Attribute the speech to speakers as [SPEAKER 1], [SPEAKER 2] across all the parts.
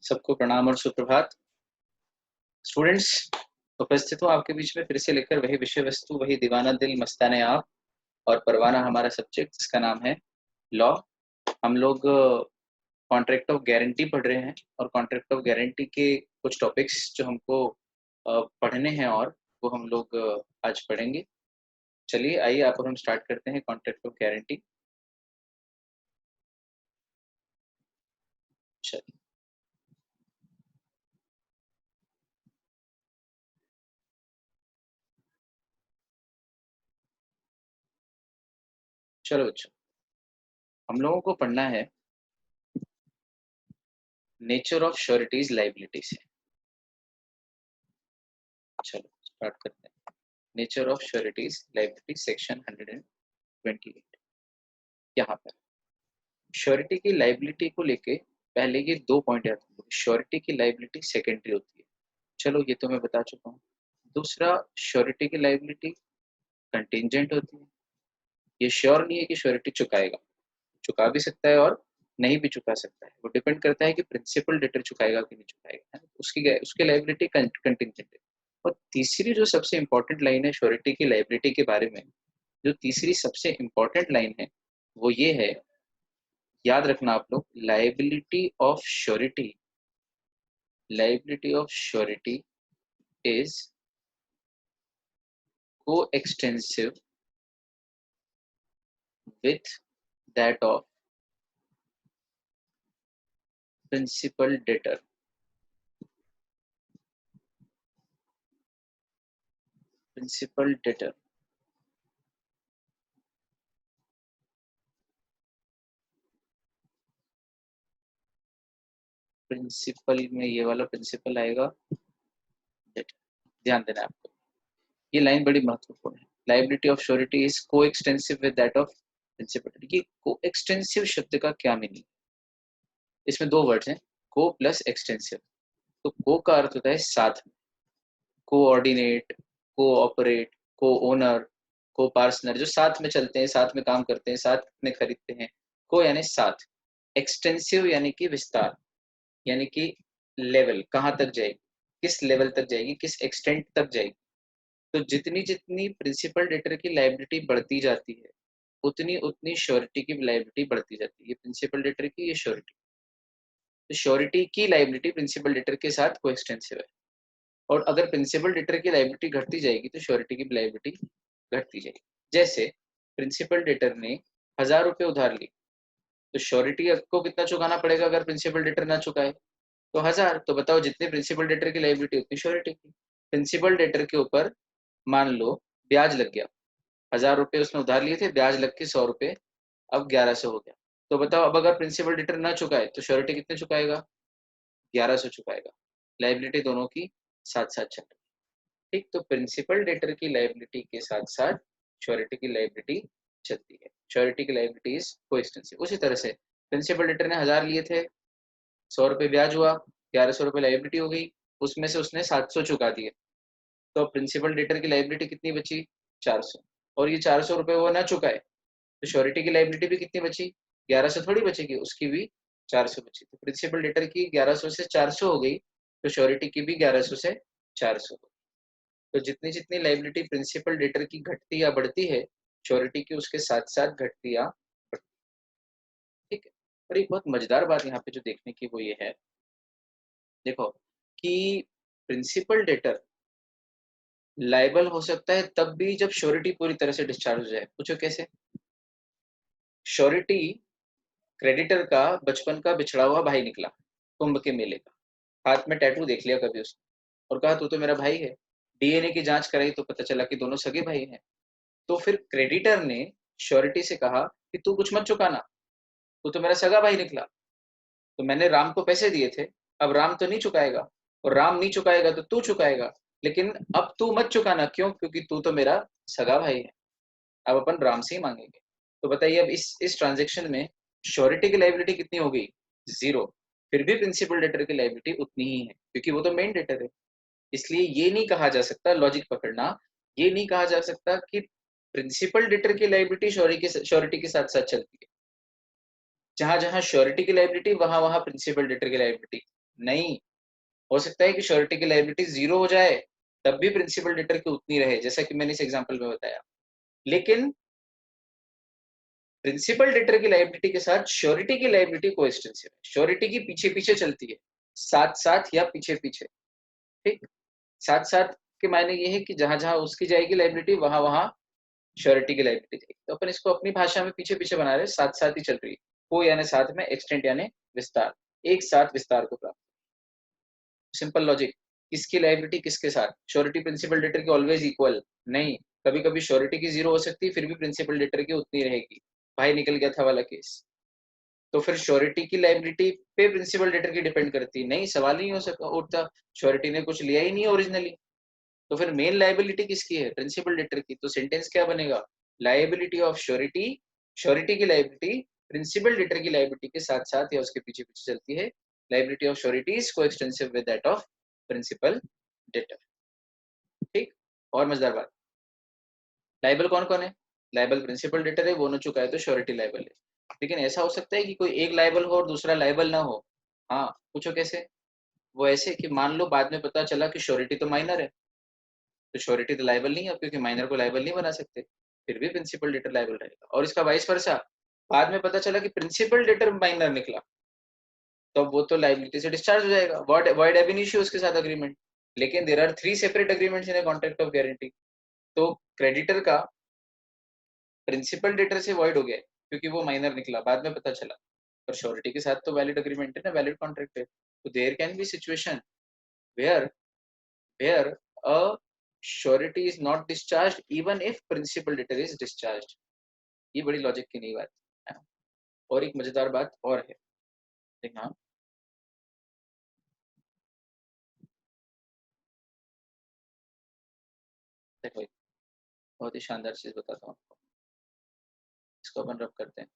[SPEAKER 1] सबको प्रणाम और सुप्रभात। स्टूडेंट्स, उपस्थित हूँ आपके बीच में फिर से लेकर वही विषय वस्तु, वही दीवाना दिल मस्ताने आप और परवाना हमारा सब्जेक्ट जिसका नाम है लॉ। हम लोग कॉन्ट्रैक्ट ऑफ गारंटी पढ़ रहे हैं और कॉन्ट्रैक्ट ऑफ गारंटी के कुछ टॉपिक्स जो हमको पढ़ने हैं और वो हम लोग आज पढ़ेंगे। चलिए आइए आप और हम स्टार्ट करते हैं कॉन्ट्रैक्ट ऑफ गारंटी। चलिए चलो बच्चों, हम लोगों को पढ़ना है नेचर ऑफ श्योरिटीज लाइबिलिटी से। चलो स्टार्ट करते हैं। Nature of sureties liability section 128। यहाँ पर श्योरिटी की लाइबिलिटी को लेके पहले ये दो पॉइंट याद रखो। श्योरिटी की लाइबिलिटी सेकेंडरी होती है, चलो ये तो मैं बता चुका हूँ। दूसरा, श्योरिटी की लाइबिलिटी कंटिंजेंट होती है। ये श्योर नहीं है कि श्योरिटी चुकाएगा, चुका भी सकता है और नहीं भी चुका सकता है। वो डिपेंड करता है कि प्रिंसिपल डेटर चुकाएगा कि नहीं चुकाएगा, उसकी लाइबिलिटी कंटिंजेंट है। और तीसरी जो सबसे इंपॉर्टेंट लाइन है श्योरिटी की लाइबिलिटी के बारे में, जो तीसरी सबसे इंपॉर्टेंट लाइन है वो ये है, याद रखना आप लोग, liability of surety is coextensive with that of principal debtor। Principal debtor principal में ये वाला प्रिंसिपल आएगा डेटर। ध्यान देना आपको, ये लाइन बड़ी महत्वपूर्ण है। Liability of surety is coextensive with that of principal. ये कोएक्सटेंसिव शब्द का क्या मीनिंग? इसमें दो वर्ड्स हैं, को प्लस एक्सटेंसिव। तो को का अर्थ होता है साथ में, कोऑर्डिनेट, कोऑपरेट, को ओनर, को पार्टनर, जो साथ में चलते हैं, साथ में काम करते हैं, साथ में खरीदते हैं। को यानी साथ, एक्सटेंसिव यानी कि विस्तार, यानी कि लेवल कहाँ तक जाएगी, किस लेवल तक जाएगी, किस एक्सटेंट तक जाएगी। तो जितनी जितनी प्रिंसिपल डेटर की लायबिलिटी बढ़ती जाती है उतनी उतनी श्योरिटी की लायबिलिटी बढ़ती जाती है। ये प्रिंसिपल डेटर की ये श्योरिटी, तो श्योरिटी की लायबिलिटी प्रिंसिपल डेटर के साथ कोएक्सटेंसिव है। और अगर प्रिंसिपल डेटर की लायबिलिटी घटती जाएगी तो श्योरिटी की लायबिलिटी घटती जाएगी। जैसे प्रिंसिपल डेटर ने 1000 रुपये उधार ली, तो श्योरिटी को कितना चुकाना पड़ेगा अगर प्रिंसिपल डेटर ना चुकाए? तो 1000। तो बताओ, जितने प्रिंसिपल डेटर की लायबिलिटी उतनी श्योरिटी की। प्रिंसिपल डेटर के ऊपर मान लो ब्याज लग गया, 1000 रुपये उसने उधार लिए थे, ब्याज लग के 100 रुपये, अब 1100 हो गया। तो बताओ, अब अगर प्रिंसिपल डेटर ना चुकाए तो श्योरिटी कितने चुकाएगा? 1100 चुकाएगा। लायबिलिटी दोनों की साथ साथ चल रही है। ठीक, तो प्रिंसिपल डेटर की लायबिलिटी के साथ साथ श्योरिटी की लायबिलिटी चलती है। श्योरिटी की लायबिलिटी इज कोएक्सटेंसिव। उसी तरह से प्रिंसिपल डेटर ने 1000 लिए थे, 100 रुपये ब्याज हुआ, 1100 रुपये लायबिलिटी हो गई, उसमें से उसने 700 चुका दिए। तो प्रिंसिपल डेटर की लायबिलिटी कितनी बची? 400। और ये 400 रुपये वो ना चुकाए तो श्योरिटी की लायबिलिटी भी कितनी बची? 1100 थोड़ी बचेगी, उसकी भी 400 बची। तो प्रिंसिपल डेटर की 1100 से 400 हो गई, तो श्योरिटी की भी 1100 से 400 हो गई। तो जितनी जितनी लायबिलिटी प्रिंसिपल डेटर की घटती या बढ़ती है, श्योरिटी की उसके साथ साथ घटती या बढ़ती है। ठीक है। और एक बहुत मजेदार बात यहाँ पे जो देखने की वो ये है, देखो कि प्रिंसिपल डेटर लायबल हो सकता है तब भी जब श्योरिटी पूरी तरह से डिस्चार्ज हो जाए। पूछो कैसे? श्योरिटी क्रेडिटर का बचपन का बिछड़ा हुआ भाई निकला, कुंभ के मेले का, हाथ में टैटू देख लिया कभी उसने और कहा तू तो मेरा भाई है। डीएनए की जांच कराई तो पता चला कि दोनों सगे भाई हैं। तो फिर क्रेडिटर ने श्योरिटी से कहा कि तू कुछ मत चुकाना, तू तो मेरा सगा भाई निकला, तो मैंने राम को पैसे दिए थे, अब राम तो नहीं चुकाएगा, और राम नहीं चुकाएगा तो तू चुकाएगा, लेकिन अब तू मत चुकाना। क्यों? क्योंकि तू तो मेरा सगा भाई है, अब अपन राम से ही मांगेंगे। तो बताइए, अब इस ट्रांजेक्शन में श्योरिटी की लायबिलिटी कितनी हो गई? 0। फिर भी प्रिंसिपल डेटर की लायबिलिटी उतनी ही है क्योंकि वो तो मेन डेटर है। इसलिए ये नहीं कहा जा सकता, लॉजिक पकड़ना, ये नहीं कहा जा सकता कि प्रिंसिपल डेटर की लायबिलिटी श्योरिटी के साथ साथ चलती है। जहां जहां श्योरिटी की लायबिलिटी, वहां वहां प्रिंसिपल डेटर की लायबिलिटी नहीं, हो सकता है कि श्योरिटी की लायबिलिटी 0 हो जाए तब भी प्रिंसिपल डेटर की उतनी रहे, जैसा कि मैंने इस एग्जांपल में बताया। लेकिन प्रिंसिपल डेटर की लायबिलिटी के साथ श्योरिटी की लायबिलिटी कोएक्सटेंसिव है, श्योरिटी की पीछे पीछे चलती है, साथ साथ या पीछे पीछे। ठीक, साथ साथ के मायने ये है कि जहां जहां उसकी जाएगी लायबिलिटी वहां वहां श्योरिटी की लायबिलिटी जाएगी। तो अपन इसको अपनी भाषा में पीछे पीछे बना रहे, साथ साथ ही चल रही है। को यानी साथ में, एक्सटेंट यानी विस्तार, एक साथ विस्तार को प्राप्त। सिंपल लॉजिक, किसकी लायबिलिटी किसके साथ? श्योरिटी प्रिंसिपल डेटर की ऑलवेज इक्वल नहीं, कभी कभी श्योरिटी की 0 हो सकती है फिर भी प्रिंसिपल डेटर की उतनी रहेगी। भाई निकल गया था वाला केस। तो फिर श्योरिटी की लायबिलिटी पे प्रिंसिपल डेटर की डिपेंड करती नहीं, सवाल नहीं हो सका उठता, श्योरिटी ने कुछ लिया ही नहीं ओरिजिनली। तो फिर मेन लायबिलिटी किसकी है? प्रिंसिपल डेटर की। तो सेंटेंस क्या बनेगा? लायबिलिटी ऑफ श्योरिटी, श्योरिटी की लायबिलिटी प्रिंसिपल डेटर की लायबिलिटी के साथ साथ या उसके पीछे पीछे चलती है। Liability of surety is coextensive with that of principal debtor. ठीक, और मजेदार बात, लायबल कौन कौन है? लायबल प्रिंसिपल डेटर है, वो हो चुका है तो श्योरिटी लायबल है। लेकिन ऐसा हो सकता है कि कोई एक लायबल हो और दूसरा लायबल ना हो। हाँ, पूछो कैसे? वो ऐसे कि मान लो बाद में पता चला कि श्योरिटी तो माइनर है, तो श्योरिटी तो लायबल नहीं है, क्योंकि माइनर को लायबल नहीं बना सकते, फिर भी प्रिंसिपल डेटर लायबल रहेगा। और इसका वाइस वर्सा, बाद में पता चला कि प्रिंसिपल डेटर माइनर निकला, तो वो तो लायबिलिटी से डिस्चार्ज हो जाएगा, वॉइड एब इनिशियो उसके साथ अग्रीमेंट। लेकिन there are 3 separate agreements in a contract of guarantee. तो क्रेडिटर का प्रिंसिपल डेटर से वॉइड हो गया क्योंकि वो माइनर निकला, बाद में पता चला। पर श्योरिटी के साथ तो वैलिड अग्रीमेंट है ना, वैलिड कॉन्ट्रैक्ट है। तो there can be situation where where a surety is not discharged even if principal debtor is discharged. ये बड़ी लॉजिक की नई बात है। और एक मजेदार बात और है, देखना, देखो बहुत ही शानदार चीज बताता हूँ आपको, इसको अपन रब करते हैं।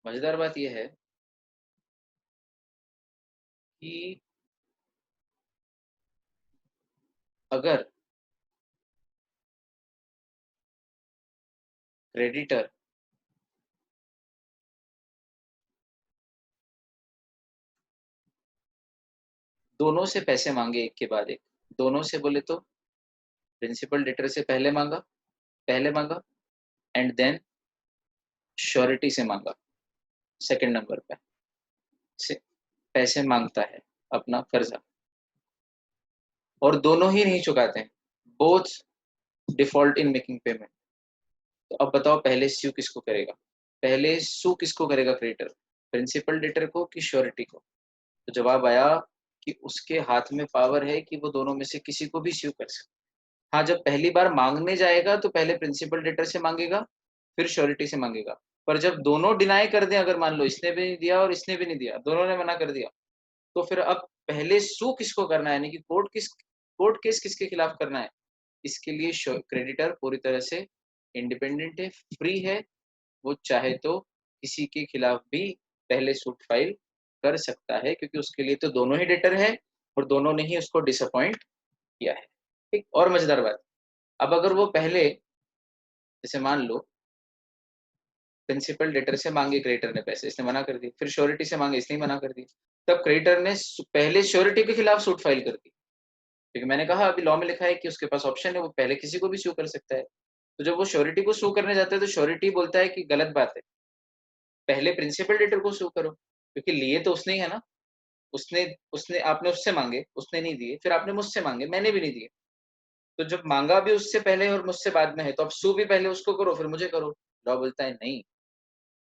[SPEAKER 1] मजेदार बात यह है कि अगर क्रेडिटर दोनों से पैसे मांगे एक के बाद एक, दोनों से बोले तो प्रिंसिपल डेटर से पहले मांगा एंड देन श्योरिटी से मांगा सेकंड नंबर पे, से पैसे मांगता है अपना कर्जा, और दोनों ही नहीं चुकाते हैं, both default in making payment. तो अब बताओ पहले स्यू किसको करेगा? पहले सू किसको करेगा क्रेडिटर? प्रिंसिपल डेटर को कि श्योरिटी को? तो जवाब आया कि उसके हाथ में पावर है कि वो दोनों में से किसी को भी स्यू कर सकता। हाँ, जब पहली बार मांगने जाएगा तो पहले प्रिंसिपल डेटर से मांगेगा फिर श्योरिटी से मांगेगा। पर जब दोनों डिनाई कर दें, अगर मान लो इसने भी नहीं दिया और इसने भी नहीं दिया, दोनों ने मना कर दिया, तो फिर अब पहले सू किसको करना है, यानी कि कोर्ट केस किसके खिलाफ करना है? इसके लिए क्रेडिटर पूरी तरह से इंडिपेंडेंट है, फ्री है, वो चाहे तो किसी के खिलाफ भी पहले सूट फाइल कर सकता है, क्योंकि उसके लिए तो दोनों ही डेटर है और दोनों ने ही उसको डिसअपॉइंट किया है। ठीक, और मजेदार बात, अब अगर वो पहले, जैसे मान लो प्रिंसिपल डेटर से मांगे क्रेडिटर ने पैसे, इसने मना कर दी, फिर श्योरिटी से मांगे, इसने मना कर दी, तब क्रेडिटर ने पहले श्योरिटी के खिलाफ सूट फाइल कर दी, क्योंकि मैंने कहा अभी लॉ में लिखा है कि उसके पास ऑप्शन है, वो पहले किसी को भी सू कर सकता है। तो जब वो श्योरिटी को सू करने जाता है तो श्योरिटी बोलता है कि गलत बात है, पहले प्रिंसिपल डेटर को सू करो, क्योंकि लिए तो उसने ही है ना, उसने उसने आपने उससे मांगे, उसने नहीं दिए, फिर आपने मुझसे मांगे, मैंने भी नहीं दिए। तो जब मांगा भी उससे पहले और मुझसे बाद में है, तो अब सू भी पहले उसको करो फिर मुझे करो। लॉ बोलता है नहीं,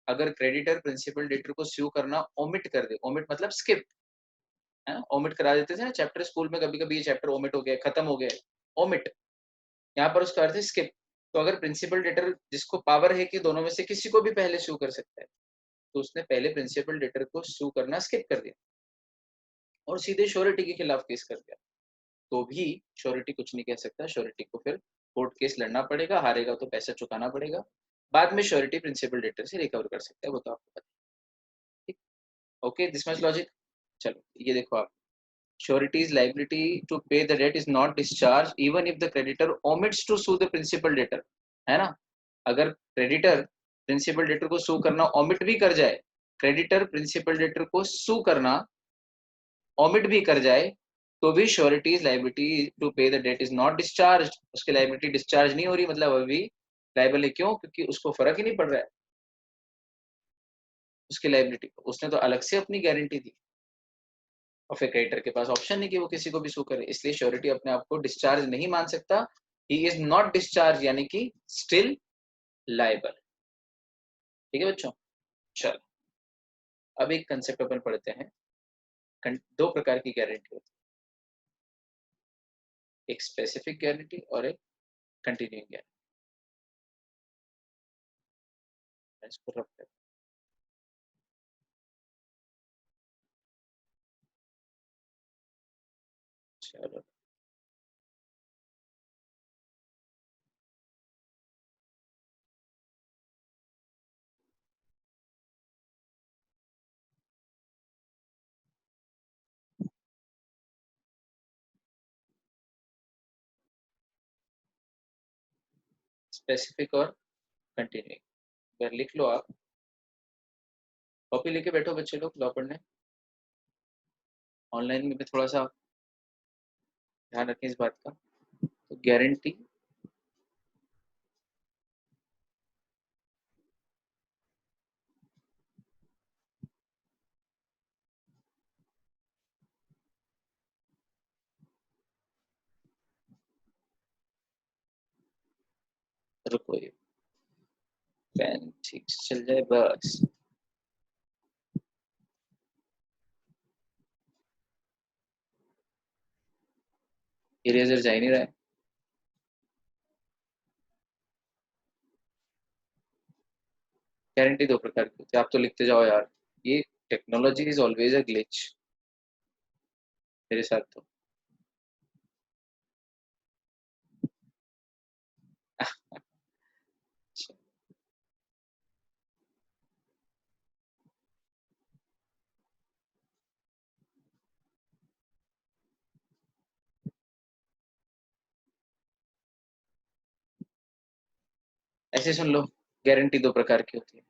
[SPEAKER 1] अगर क्रेडिटर प्रिंसिपल डेटर को स्यू करना ओमिट कर दे, ओमिट मतलब स्किप, है ना, ओमिट करा देते थे ना चैप्टर स्कूल में, कभी कभी ये चैप्टर ओमिट हो गया, खत्म हो गया, ओमिट, यहाँ पर उसका अर्थ है स्किप। तो अगर प्रिंसिपल डेटर जिसको पावर है कि दोनों में से किसी को भी पहले स्यू कर सकता है, तो उसने पहले प्रिंसिपल डेटर को स्यू करना स्किप कर दिया और सीधे श्योरिटी के खिलाफ केस कर दिया, तो भी श्योरिटी कुछ नहीं कह सकता, श्योरिटी को फिर कोर्ट केस लड़ना पड़ेगा, हारेगा तो पैसा चुकाना पड़ेगा, बाद में श्योरिटी प्रिंसिपल डेटर से रिकवर कर सकता है, वो तो आपको पता है। ठीक, ओके, दिस मच लॉजिक। चलो ये देखो आप, surety's liability to pay the debt is not discharge even if the creditor omits to sue the principal debtor, है ना। अगर क्रेडिटर प्रिंसिपल डेटर को सू करना ओमिट भी कर जाए, क्रेडिटर प्रिंसिपल डेटर को सू करना ओमिट भी कर जाए, तो भी surety's liability to pay the debt is not discharge, उसकी लाइबिलिटी डिस्चार्ज नहीं हो रही, मतलब अभी लाइबल है। क्यों? क्योंकि उसको फर्क ही नहीं पड़ रहा है उसकी लाइबिलिटी को, उसने तो अलग से अपनी गारंटी दी और फिर क्रेडिटर के पास ऑप्शन नहीं कि वो किसी को भी सू करे, इसलिए श्योरिटी अपने आप को डिस्चार्ज नहीं मान सकता। ही इज नॉट डिस्चार्ज यानी कि स्टिल लाइबल। ठीक है बच्चों, चलो अब एक कंसेप्ट अपन पढ़ते हैं। दो प्रकार की गारंटी होती है, एक स्पेसिफिक गारंटी और एक कंटिन्यूइंग गारंटी। इसको रख देते हैं। चलो स्पेसिफिक और कंटिन्यूइंग लिख लो आप, कॉपी लेके बैठो बच्चे लोग लॉ पढ़ने। ऑनलाइन में भी थोड़ा सा ध्यान रखें इस बात का। तो गारंटी रुको, ये पेन ठीक से चल जाए बस। इरेजर जा ही नहीं रहा है। गारंटी दो प्रकार की होती है, आप तो लिखते जाओ यार, ये technology is always a glitch मेरे साथ तो। ऐसे सुन लो, गारंटी दो प्रकार की होती है,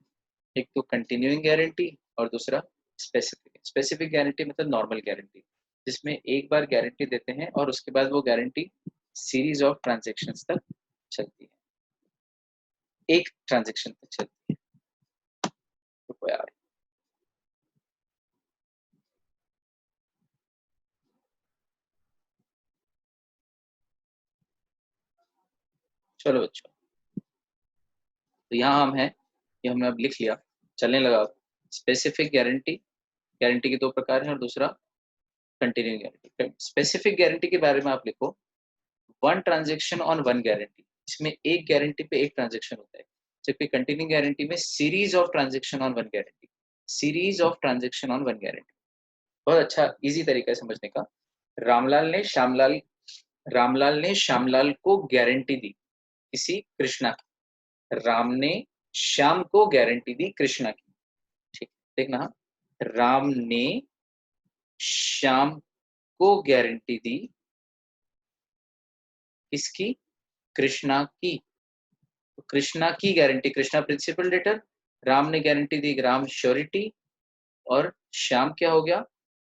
[SPEAKER 1] एक तो कंटिन्यूइंग गारंटी और दूसरा स्पेसिफिक। स्पेसिफिक गारंटी मतलब नॉर्मल गारंटी, जिसमें एक बार गारंटी देते हैं और उसके बाद वो गारंटी सीरीज ऑफ ट्रांजेक्शन्स तक चलती है, एक ट्रांजेक्शन तक चलती है। रुको यार, चलो बच्चों, तो यहाँ हम हैं, ये हमने अब लिख लिया, चलने लगा। स्पेसिफिक गारंटी, गारंटी के दो प्रकार हैं, और दूसरा कंटिन्यूइंग गारंटी। स्पेसिफिक गारंटी के बारे में आप लिखो, one transaction on one guarantee, इसमें एक गारंटी पे एक ट्रांजेक्शन होता है, जबकि कंटिन्यूइंग गारंटी में series of transaction on one guarantee, series of transaction on one guarantee. बहुत अच्छा इजी तरीका है समझने का। रामलाल ने श्यामलाल रामलाल ने श्यामलाल को गारंटी दी किसी कृष्णा की, राम ने श्याम को गारंटी दी कृष्णा की। ठीक, देखना, राम ने श्याम को गारंटी दी किसकी? कृष्णा की। तो कृष्णा की guarantee, Krishna principal debtor, Ram ने गारंटी दी, राम श्योरिटी, और श्याम क्या हो गया?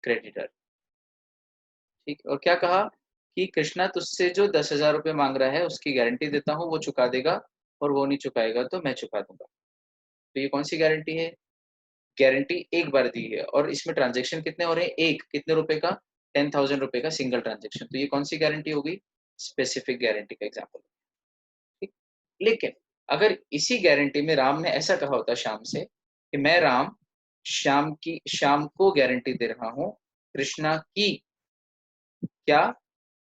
[SPEAKER 1] क्रेडिटर। ठीक, और क्या कहा कि कृष्णा तुझसे जो 10,000 रुपये मांग रहा है उसकी गारंटी देता हूँ, वो चुका देगा, और वो नहीं चुकाएगा तो मैं चुका दूंगा। तो ये कौन सी गारंटी है? गारंटी एक बार दी है, और इसमें ट्रांजेक्शन कितने हो रहे हैं? एक, कितने रुपए का? 10,000 रुपए का सिंगल ट्रांजेक्शन। तो ये कौन सी गारंटी होगी? स्पेसिफिक गारंटी का एग्जाम्पल। ठीक, लेकिन अगर इसी गारंटी में राम ने ऐसा कहा होता श्याम से कि मैं राम श्याम को गारंटी दे रहा हूं कृष्णा की, क्या?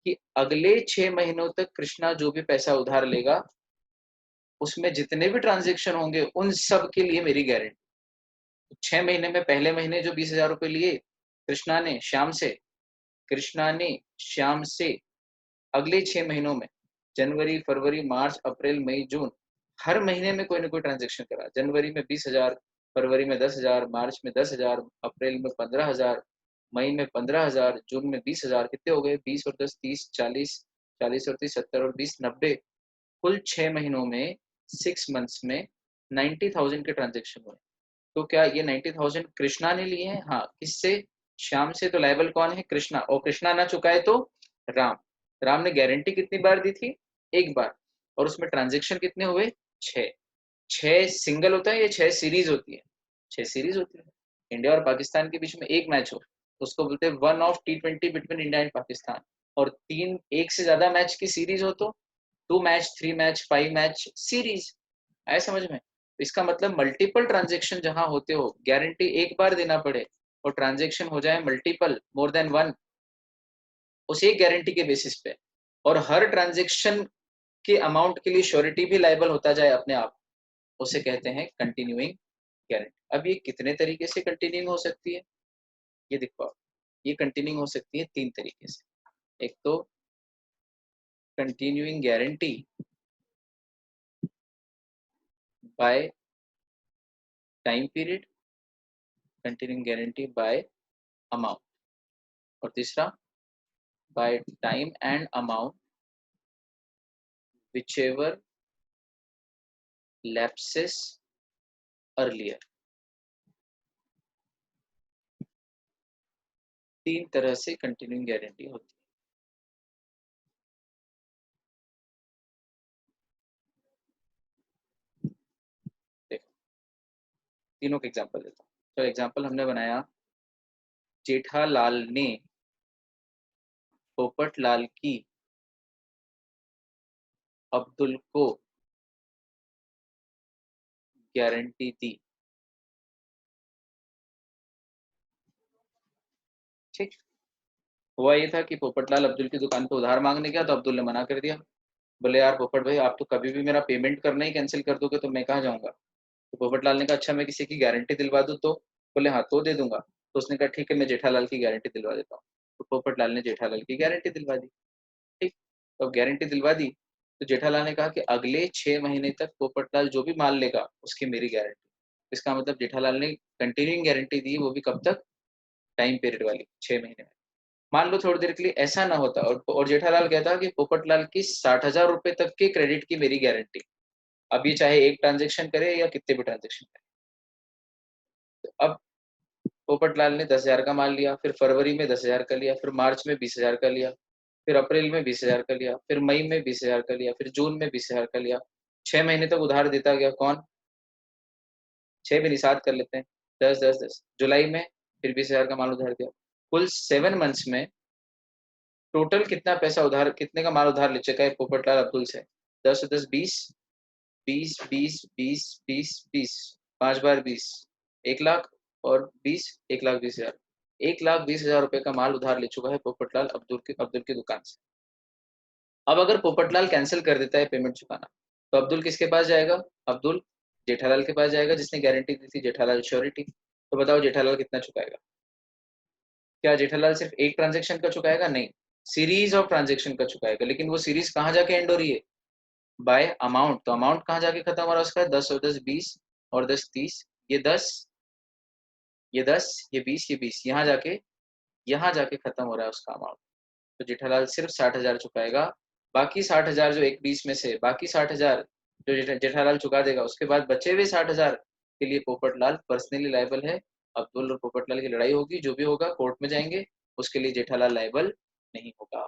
[SPEAKER 1] कि अगले 6 महीनों तक कृष्णा जो भी पैसा उधार लेगा उसमें जितने भी ट्रांजेक्शन होंगे उन सब के लिए मेरी गारंटी। 6 महीने में पहले महीने जो 20,000 रुपए लिए कृष्णा ने श्याम से अगले 6 महीनों में, जनवरी फरवरी मार्च अप्रैल मई जून, हर महीने में कोई ना कोई ट्रांजेक्शन करा। जनवरी में 20,000, फरवरी में 10,000, मार्च में 10,000, अप्रैल में 15,000, मई में 15,000, जून में 20,000, कितने हो गए? 20 और 10 30, 40, 40 और 30 70 और 20 90, कुल 6 महीनों में 6 मंथ्स में 90,000 के ट्रांजेक्शन हुए। तो क्या ये 90,000 कृष्णा ने लिए हैं? हाँ, किससे? श्याम से। तो लायबल कौन है? कृष्णा। और कृष्णा ना चुकाए तो राम। राम ने गारंटी कितनी बार दी थी? एक बार। और उसमें ट्रांजेक्शन कितने हुए? 6। 6 सिंगल होता है या 6 सीरीज होती है? 6 सीरीज होती है। इंडिया और पाकिस्तान के बीच में एक मैच हो तो उसको बोलते हैं one of T20 between India and Pakistan. और तीन एक से ज्यादा मैच की सीरीज हो तो 2 मैच, 3 मैच, 5 मैच सीरीज। आया समझ में? तो इसका मतलब मल्टीपल ट्रांजेक्शन जहां होते हो, गारंटी एक बार देना पड़े और ट्रांजेक्शन हो जाए मल्टीपल, मोर देन वन, उस एक गारंटी के बेसिस पे, और हर ट्रांजेक्शन के अमाउंट के लिए श्योरिटी भी लायबल होता जाए अपने आप, उसे कहते हैं कंटिन्यूइंग गारंटी। अब ये कितने तरीके से कंटिन्यूइंग हो सकती है? ये देखो आप, ये कंटिन्यूइंग हो सकती है 3 तरीके से। एक तो continuing guarantee by time period, continuing guarantee bye amount, और तीसरा by time and amount whichever lapses earlier। 3 तरह से कंटिन्यूइंग गारंटी होती है। देखो तीनों के एग्जांपल देता हूँ। तो एग्जांपल हमने बनाया, जेठालाल ने पोपटलाल की अब्दुल को गारंटी दी। ठीक। हुआ ये था कि पोपटलाल अब्दुल की दुकान पे उधार मांगने गया तो अब्दुल ने मना कर दिया। बोले यार पोपट भाई, आप तो कभी भी मेरा पेमेंट करना ही कैंसिल कर दोगे तो मैं कहाँ जाऊंगा? तो पोपटलाल ने कहा अच्छा मैं किसी की गारंटी दिलवा दूं तो? बोले हाँ तो दे दूंगा। तो उसने कहा ठीक है मैं जेठालाल की गारंटी दिलवा देता हूँ। तो पोपटलाल ने जेठालाल की गारंटी दिलवा दी। ठीक। तो अब गारंटी दिलवा दी तो जेठालाल ने कहा कि अगले 6 महीने तक पोपटलाल जो भी माल लेगा उसकी मेरी गारंटी। इसका मतलब जेठालाल ने कंटिन्यूइंग गारंटी दी, वो भी कब तक? टाइम पीरियड वाली, 6 महीने में। मान लो थोड़ी देर के लिए ऐसा ना होता और जेठालाल कहता कि पोपटलाल की 60,000 रुपए तक के क्रेडिट की मेरी गारंटी। अब ये चाहे एक ट्रांजेक्शन करे या कितने भी ट्रांजेक्शन करे। तो अब पोपटलाल ने 10,000 का माल लिया, फिर फरवरी में 10,000 का लिया, फिर मार्च में 20,000 का लिया, फिर अप्रैल में 20,000 का लिया, फिर मई में 20,000 का लिया, फिर जून में 20,000 का लिया। 6 महीने तक उधार देता गया। कौन? 6 भी नहीं, 7 कर लेते हैं। 10 10 10, जुलाई में फिर 20,000 का माल उधार दिया। कुल 7 मंथ्स में टोटल कितना पैसा उधार, कितने का माल उधार ले चुका है पोपटलाल अब्दुल से? 10 10 20, 20 5 बार 20, 1 लाख, और 20, 1,20,000। 1,20,000 रुपए का माल उधार ले चुका है पोपटलाल अब्दुल की दुकान से। अब अगर पोपटलाल कैंसिल कर देता है पेमेंट चुकाना तो अब्दुल किसके पास जाएगा? अब्दुल जेठालाल के पास जाएगा जिसने गारंटी दी थी, जेठालाल श्योरिटी। तो बताओ जेठालाल कितना चुकाएगा? क्या जेठालाल सिर्फ एक ट्रांजेक्शन का चुकाएगा? नहीं, सीरीज ऑफ ट्रांजेक्शन का चुकाएगा। लेकिन वो सीरीज कहाँ जाके एंड हो रही है? Bye amount. तो अमाउंट कहाँ जाके खत्म हो रहा है उसका? 10 और 10 20, और 10 30, ये 10, ये 10, ये 20, ये 20, यहाँ जाके खत्म हो रहा है उसका अमाउंट। तो जेठालाल सिर्फ 60,000 चुकाएगा। बाकी 60,000 जो एक 20 में से बाकी 60,000 जो जेठालाल चुका देगा, उसके बाद बचे हुए 60,000 के लिए पोपटलाल पर्सनली लायबल है। अब्दुल और पोपटलाल की लड़ाई होगी, जो भी होगा कोर्ट में जाएंगे, उसके लिए जेठालाल लायबल नहीं होगा,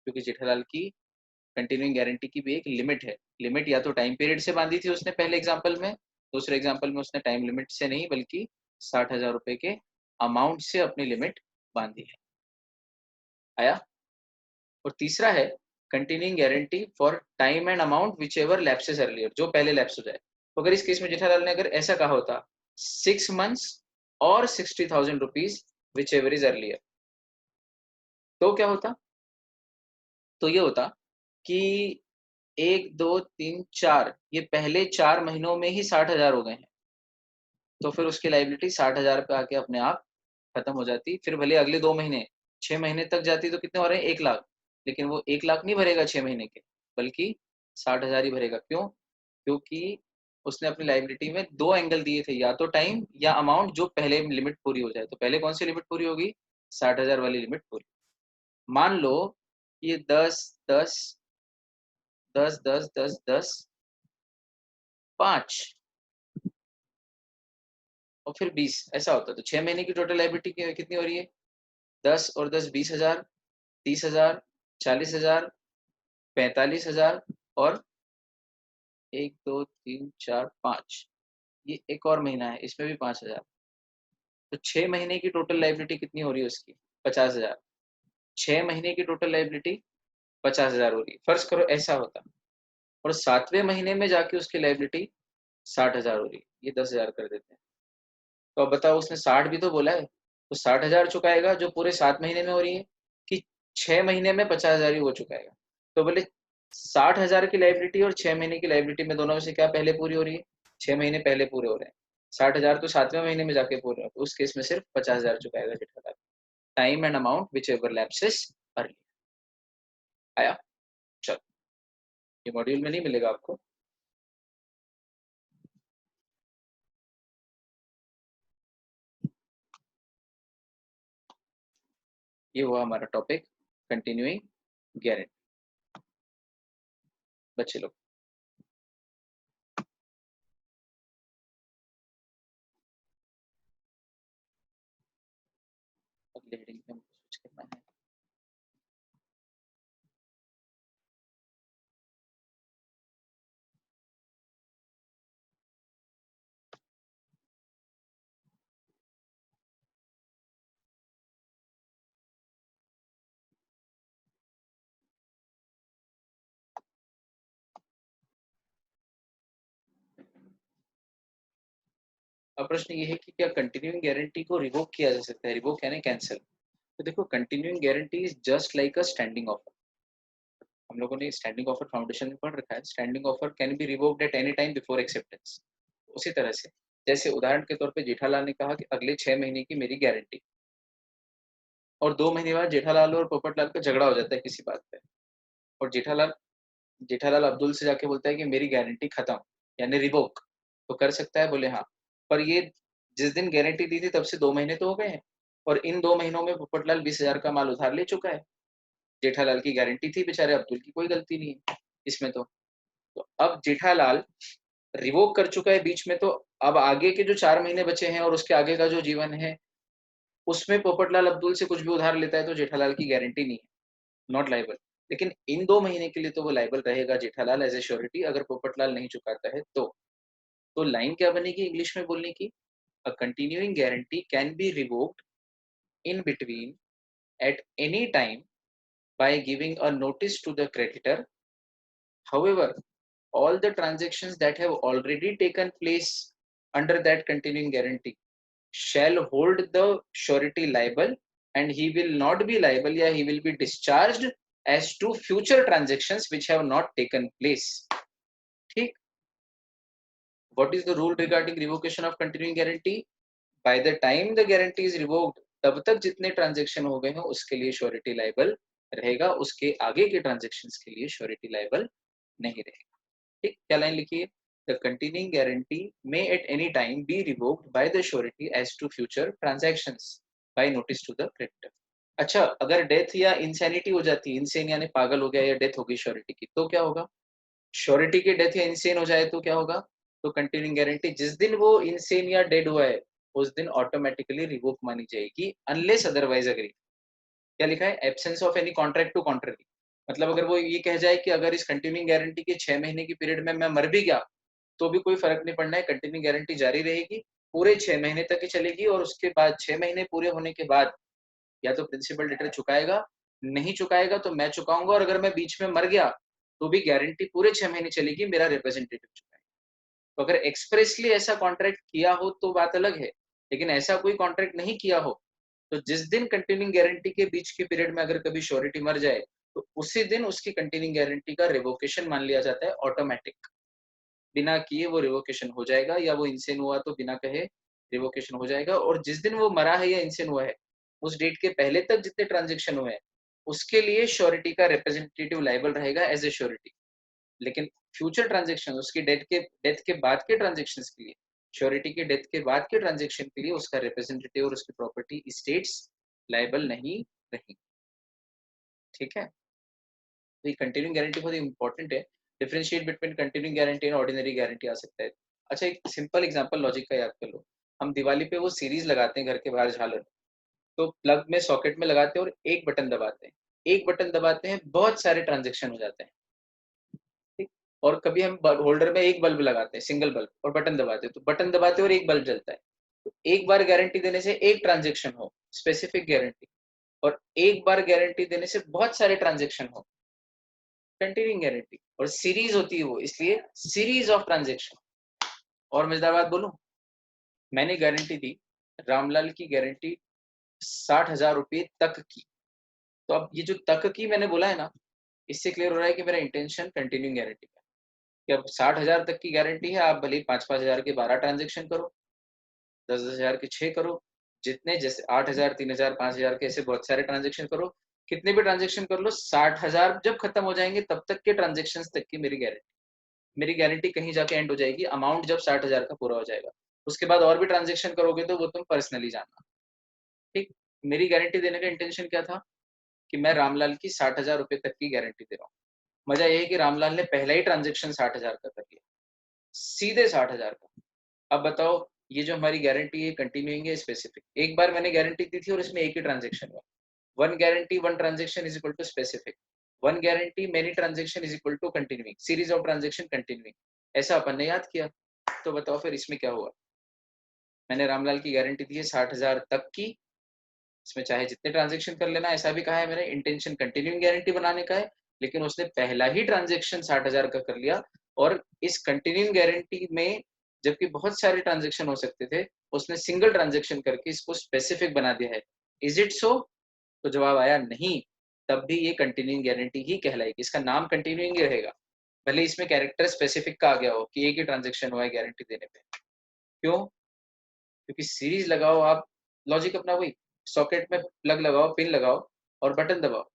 [SPEAKER 1] क्योंकि जेठालाल की कंटिन्यूइंग गारंटी की भी एक लिमिट है। लिमिट या तो टाइम पीरियड से बांधी थी उसने पहले एग्जाम्पल में, दूसरे एग्जाम्पल में उसने टाइम लिमिट से नहीं बल्कि 60,000 रुपए के अमाउंट से अपनी लिमिट बांधी है। आया? और तीसरा है continuing guarantee for time and amount whichever lapses earlier, जो पहले लैप्स हो जाए। तो अगर इस केस में जेठालाल ने अगर ऐसा कहा होता 6 मंथ्स और 60,000 rupees which ever is earlier, तो क्या होता? तो ये होता कि 1 2 3 4, ये पहले 4 महीनों में ही 60,000 हो गए हैं। तो फिर उसकी लाइबिलिटी 60,000 पे आके अपने आप खत्म हो जाती। फिर भले अगले 2 महीने 6 महीने तक जाती तो कितने हो रहे हैं? 1 लाख। लेकिन वो 1 लाख नहीं भरेगा 6 महीने के, बल्कि 60,000 ही भरेगा। क्यों? क्योंकि उसने अपनी लाइबिलिटी में 2 एंगल दिए थे, या तो टाइम या अमाउंट जो पहले लिमिट पूरी हो जाए। तो पहले कौन सी लिमिट पूरी होगी? 60,000 वाली लिमिट पूरी। मान लो ये 10 10 10 10 10 10 5 और फिर 20 ऐसा होता है, तो 6 महीने की टोटल लाइबिलिटी कितनी हो रही है? 10 और 10 20,000, 30,000, 40,000, 45,000 और 1 2 3 4 5, ये एक और महीना है, इसमें भी 5,000, तो 6 महीने की टोटल लाइबिलिटी कितनी हो रही है उसकी? 50,000। 6 महीने की टोटल लाइबिलिटी 50,000 हो रही है। फर्ज करो ऐसा होता, और 7वें महीने में जाके उसकी लाइबिलिटी 60,000 हो रही है, ये 10,000 कर देते हैं। तो अब बताओ, उसने 60 भी तो बोला है, तो 60,000 चुकाएगा जो पूरे 7 महीने में हो रही है, कि 6 महीने में 50,000 ही वो चुकाएगा? तो बोले 60,000 की लाइबिलिटी और 6 महीने की लाइबिलिटी में दोनों में से क्या पहले पूरी हो रही है? 6 महीने पहले पूरे हो रहे हैं। 60,000 तो 7वें महीने में जाके पूरे हो, तो उस केस में सिर्फ 50,000 चुकाएगा Jethalal. Time and amount whichever lapses early. आया? चलो, ये मॉड्यूल में नहीं मिलेगा आपको। ये हुआ हमारा टॉपिक कंटिन्यूइंग गारंटी। बच्चे लोग अगले हेडिंग पे हमको स्विच करना है। अब प्रश्न ये है कि क्या कंटिन्यूइंग गारंटी को रिवोक किया जा सकता है? रिवोक यानी कैंसिल। तो देखो, continuing guarantee is just like a standing offer. हम लोगों ने स्टैंडिंग ऑफर फाउंडेशन में पढ़ रखा है। Standing offer can be revoked eight any time before acceptance. उसी तरह से, जैसे उदाहरण के तौर पे जेठालाल ने कहा कि अगले 6 महीने की मेरी गारंटी, और 2 महीने बाद जेठालाल और पोपटलाल का झगड़ा हो जाता है किसी बात पे, और जेठालाल जेठालाल अब्दुल से जाके बोलता है कि मेरी गारंटी खत्म, यानी रिवोक। तो कर सकता है? बोले हाँ। पर ये जिस दिन गारंटी दी थी तब से 2 महीने तो हो गए हैं, और इन 2 महीनों में पोपटलाल 20,000 का माल उधार ले चुका है। जेठालाल की गारंटी थी, बेचारे अब्दुल की कोई गलती नहीं है इसमें। तो अब जेठालाल रिवोक कर चुका है बीच में, तो अब आगे के जो 4 महीने बचे हैं और उसके आगे का जो जीवन है, उसमें पोपटलाल अब्दुल से कुछ भी उधार लेता है तो जेठालाल की गारंटी नहीं है, नॉट लायबल। लेकिन इन 2 महीने के लिए तो वो लायबल रहेगा जेठालाल एज ए श्योरिटी, अगर पोपटलाल नहीं चुकाता है तो। लाइन क्या बनेगी इंग्लिश में बोलने की? A continuing guarantee can be revoked in between at any time by giving a notice to the creditor. However, all the transactions that have already taken place under that continuing guarantee shall hold the surety liable, and he will not be liable, या he will be discharged as to future transactions which have not taken place. ठीक? What is the rule regarding revocation of continuing guarantee? By the time the guarantee is revoked, तब तक जितने transaction हो गए हैं उसके लिए श्योरिटी लाइबल रहेगा, उसके आगे के ट्रांजेक्शन्स के लिए श्योरिटी लाइबल नहीं रहेगा। ठीक? क्या लाइन लिखी है? The continuing guarantee may at any time be revoked by the surety as to future transactions by notice to the creditor. अच्छा, अगर डेथ या इंसैनिटी हो जाती है, इंसेन यानी पागल हो गया या डेथ हो गई श्योरिटी की, तो क्या होगा? श्योरिटी की डेथ या इंसेन हो जाए तो क्या होगा? तो कंटिन्यूइंग गारंटी जिस दिन वो इंसेन या डेड हुआ है उस दिन ऑटोमेटिकली रिवोक मानी जाएगी, अनलेस अदरवाइज एग्री। क्या लिखा है? Absence of any contract to contrary. मतलब अगर वो ये कह जाए कि अगर इस कंटिन्यूइंग गारंटी के 6 महीने की पीरियड में मैं मर भी गया तो भी कोई फर्क नहीं पड़ना है, कंटिन्यूइंग गारंटी जारी रहेगी, पूरे 6 महीने तक ही चलेगी, और उसके बाद 6 महीने पूरे होने के बाद या तो प्रिंसिपल डेटर चुकाएगा, नहीं चुकाएगा तो मैं चुकाऊंगा, और अगर मैं बीच में मर गया तो भी गारंटी पूरे 6 महीने चलेगी, मेरा रिप्रेजेंटेटिव चुकाएगा। तो अगर एक्सप्रेसली ऐसा कॉन्ट्रैक्ट किया हो तो बात अलग है, लेकिन ऐसा कोई कॉन्ट्रैक्ट नहीं किया हो तो जिस दिन कंटिन्यूइंग गारंटी के बीच के पीरियड में अगर कभी श्योरिटी मर जाए तो उसी दिन उसकी कंटिन्यूइंग गारंटी का रिवोकेशन मान लिया जाता है ऑटोमेटिक। बिना किए वो रिवोकेशन हो जाएगा, या वो इंसेन हुआ तो बिना कहे रिवोकेशन हो जाएगा। और जिस दिन वो मरा है या इंसेन हुआ है उस डेट के पहले तक जितने ट्रांजेक्शन हुए हैं उसके लिए श्योरिटी का रिप्रेजेंटेटिव लायबल रहेगा एज ए श्योरिटी। लेकिन फ्यूचर ट्रांजेक्शन, उसकी डेथ के बाद के ट्रांजेक्शन के लिए, श्योरिटी के डेथ के बाद के ट्रांजेक्शन के लिए उसका रिप्रेजेंटेटिव और उसकी प्रॉपर्टी स्टेट्स लायबल नहीं रही। ठीक है, तो ये कंटिन्यूइंग गारंटी बहुत इंपॉर्टेंट है। Differentiate between continuing guarantee and ordinary guarantee आ सकता है। अच्छा, एक सिंपल एग्जांपल लॉजिक का याद कर लो। हम दिवाली पे वो सीरीज लगाते हैं घर के बाहर झालर, तो प्लग में सॉकेट में लगाते हैं और एक बटन दबाते हैं, एक बटन दबाते हैं, बहुत सारे ट्रांजेक्शन हो जाते हैं। ठीक, और कभी हम होल्डर में एक बल्ब लगाते हैं, सिंगल बल्ब, और बटन दबाते हैं, तो बटन दबाते हैं और एक बल्ब जलता है। तो एक बार गारंटी देने से एक ट्रांजेक्शन हो, स्पेसिफिक गारंटी, और एक बार गारंटी देने से बहुत सारे ट्रांजेक्शन हो, कंटिन्यूइंग गारंटी। और सीरीज होती है वो, इसलिए सीरीज ऑफ ट्रांजेक्शन। और मजेदार बात बोलूं, मैंने गारंटी दी, रामलाल की गारंटी 60,000 रुपये तक की। तो अब ये जो तक की मैंने बोला है ना, इससे क्लियर हो रहा है कि मेरा इंटेंशन कंटिन्यूइंग गारंटी का, कि अब 60,000 तक की गारंटी है, आप भले 5-5 हजार के 12 ट्रांजेक्शन करो, 10-10 हजार के 6 करो, जितने, जैसे 8,000, 3,000, 5,000 के, ऐसे बहुत सारे ट्रांजेक्शन करो, कितने भी ट्रांजेक्शन कर लो, 60,000 जब खत्म हो जाएंगे तब तक के ट्रांजेक्शन तक की मेरी गारंटी कहीं जाके एंड हो जाएगी, अमाउंट जब 60,000 का पूरा हो जाएगा। उसके बाद और भी ट्रांजेक्शन करोगे तो वो तुम पर्सनली जानना। ठीक, मेरी गारंटी देने का इंटेंशन क्या था, कि मैं रामलाल की 60,000 रुपये तक की गारंटी दे रहा हूँ। मजा ये है कि रामलाल ने पहला ही ट्रांजेक्शन 60,000 का कर लिया, सीधे 60,000 का। अब बताओ, ये जो हमारी गारंटी है कंटिन्यूइंग है स्पेसिफिक, एक बार मैंने गारंटी दी थी और इसमें एक ही ट्रांजेक्शन हुआ। One guarantee one transaction is equal to specific, one guarantee many transaction is equal to continuing, series of transaction continuing, ऐसा अपन ने याद किया। तो बताओ फिर इसमें क्या हुआ, मैंने रामलाल की गारंटी दी है 60,000 तक की, इसमें चाहे जितने ट्रांजेक्शन कर लेना, ऐसा भी कहा है मैंने, इंटेंशन कंटिन्यूइंग गारंटी बनाने का है, लेकिन उसने पहला ही ट्रांजेक्शन 60,000 का कर लिया। और इस कंटिन्यूइंग गारंटी में जबकि बहुत सारे ट्रांजेक्शन हो सकते थे, उसने सिंगल ट्रांजेक्शन करके इसको स्पेसिफिक बना दिया है। Is it so? तो जवाब आया नहीं, तब भी ये कंटिन्यूइंग गारंटी ही कहलाएगी, इसका नाम कंटिन्यूइंग ही रहेगा, भले इसमें कैरेक्टर स्पेसिफिक का आ गया हो कि एक ही ट्रांजेक्शन हुआ है गारंटी देने पे। क्यों? क्योंकि सीरीज लगाओ आप, लॉजिक अपना वही, सॉकेट में प्लग लगाओ, पिन लगाओ और बटन दबाओ,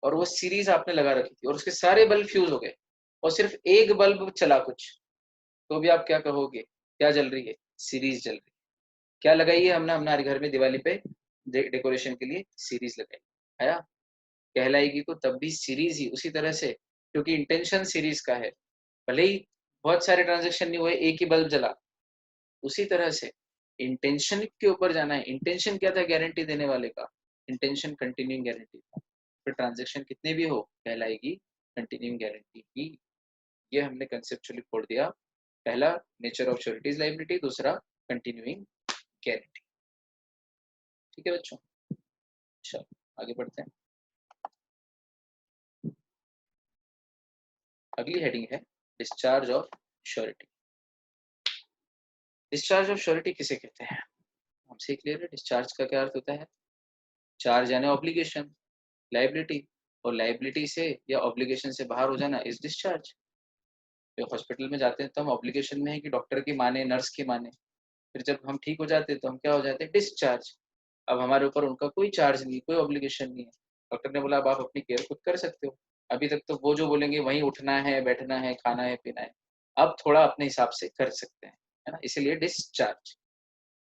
[SPEAKER 1] और वो सीरीज आपने लगा रखी थी और उसके सारे बल्ब फ्यूज हो गए और सिर्फ एक बल्ब चला कुछ, तो भी आप क्या कहोगे, क्या जल रही है, सीरीज जल रही है। क्या लगाई है हमने हमारे घर में दिवाली पे डेकोरेशन के लिए, सीरीज लगाई है, कहलाएगी तो तब भी सीरीज ही उसी तरह से, क्योंकि इंटेंशन सीरीज का है, भले ही बहुत सारे ट्रांजेक्शन नहीं हुए, एक ही बल्ब जला, उसी तरह से इंटेंशन के ऊपर जाना है। इंटेंशन क्या था गारंटी देने वाले का, इंटेंशन कंटिन्यूइंग गारंटी था, फिर ट्रांजेक्शन कितने भी हो कहलाएगी कंटिन्यूइंग गारंटी ही। ये हमने कंसेप्चुअली खोल दिया, पहला नेचर ऑफ श्योरिटीज लायबिलिटी, दूसरा कंटिन्यूइंग गारंटी। ठीक है बच्चों, चलो आगे बढ़ते हैं। अगली हेडिंग है discharge of surety. Discharge of surety किसे कहते हैं, हमसे क्लियर है डिस्चार्ज का क्या अर्थ होता है। चार्ज यानी ऑब्लिगेशन, लायबिलिटी, और लायबिलिटी से या ऑब्लिगेशन से बाहर हो जाना इज डिस्चार्ज। जब हॉस्पिटल में जाते हैं तो हम ऑब्लिगेशन में है कि डॉक्टर की माने, नर्स की माने, फिर जब हम ठीक हो जाते हैं तो हम क्या हो जाते हैं, डिस्चार्ज। अब हमारे ऊपर उनका कोई चार्ज नहीं, कोई ऑब्लिगेशन नहीं है, डॉक्टर ने बोला अब आप अपनी केयर खुद कर सकते हो। अभी तक तो वो जो बोलेंगे वहीं उठना है, बैठना है, खाना है, पीना है, अब थोड़ा अपने हिसाब से कर सकते हैं, है ना, इसीलिए डिस्चार्ज।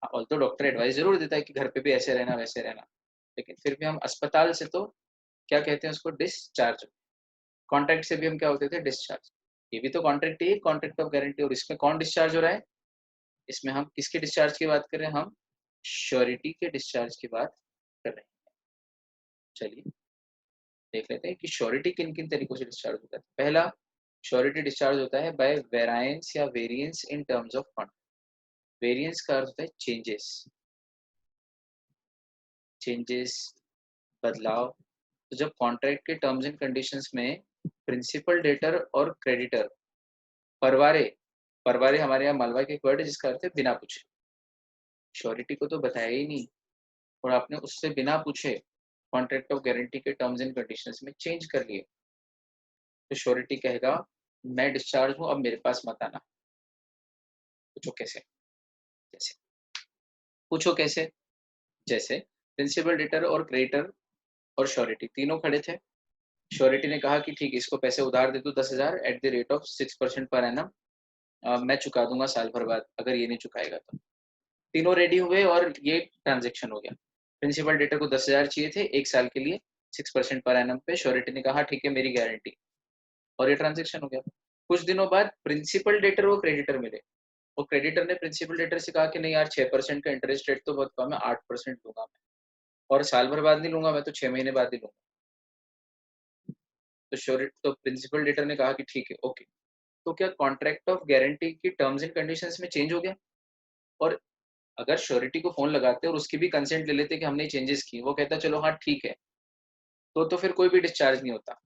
[SPEAKER 1] और तो डॉक्टर एडवाइस जरूर देता है कि घर पे भी ऐसे रहना वैसे रहना, लेकिन फिर भी हम अस्पताल से तो क्या कहते हैं उसको, डिस्चार्ज। कॉन्ट्रैक्ट से भी हम क्या होते थे, डिस्चार्ज। ये भी तो कॉन्ट्रैक्ट ही है, कॉन्ट्रैक्ट ऑफ गारंटी, और इसमें कौन डिस्चार्ज हो रहा है, इसमें हम किसके डिस्चार्ज की बात कर रहे हैं, हम श्योरिटी के डिस्चार्ज की बात कर रहे हैं। चलिए देख लेते हैं कि श्योरिटी किन किन तरीकों से डिस्चार्ज होता है। पहला, श्योरिटी डिस्चार्ज होता है बाय वेरायंस या variance in terms of contract. Variance का अर्थ होता है चेंजेस, चेंजेस, बदलाव। तो जब कॉन्ट्रैक्ट के टर्म्स एंड कंडीशंस में प्रिंसिपल डेटर और क्रेडिटर, परवारे, परवारे हमारे यहाँ मालवा के एक वर्ड है जिसका अर्थ है बिना पूछे, श्योरिटी को तो बताया ही नहीं और आपने उससे बिना पूछे कॉन्ट्रैक्ट ऑफ गारंटी के टर्म्स एंड कंडीशंस में चेंज कर लिए, तो श्योरिटी कहेगा मैं डिस्चार्ज हूं, अब मेरे पास मत आना। पूछो कैसे, कैसे, पूछो कैसे। जैसे प्रिंसिपल डेटर और क्रेडिटर और श्योरिटी तीनों खड़े थे, श्योरिटी ने कहा कि ठीक इसको पैसे उधार दे दो 10,000 at the rate of 6% per annum, मैं चुका दूंगा साल भर बाद, अगर ये नहीं चुकाएगा तो। तीनों रेडी हुए और ये ट्रांजेक्शन हो गया। प्रिंसिपल डेटर को 10,000 चाहिए थे 1 साल के लिए 6% पर एनम पे, श्योरिटी ने कहा ठीक है मेरी गारंटी, और ये ट्रांजेक्शन हो गया। कुछ दिनों बाद प्रिंसिपल डेटर को क्रेडिटर मिले, और क्रेडिटर ने प्रिंसिपल डेटर से कहा कि नहीं यार 6% का इंटरेस्ट रेट तो बहुत कम है, 8% लूंगा मैं, और साल भर बाद नहीं लूंगा मैं तो 6 महीने बाद ही लूंगा। तो श्योरिटी तो प्रिंसिपल डेटर ने कहा कि ठीक है ओके। तो क्या कॉन्ट्रैक्ट ऑफ गारंटी की टर्म्स एंड कंडीशंस में चेंज हो गया? और अगर श्योरिटी को फोन लगाते और उसकी भी कंसेंट ले लेते कि हमने चेंजेस किए, वो कहता चलो हाँ ठीक है, तो फिर कोई भी डिस्चार्ज नहीं होता।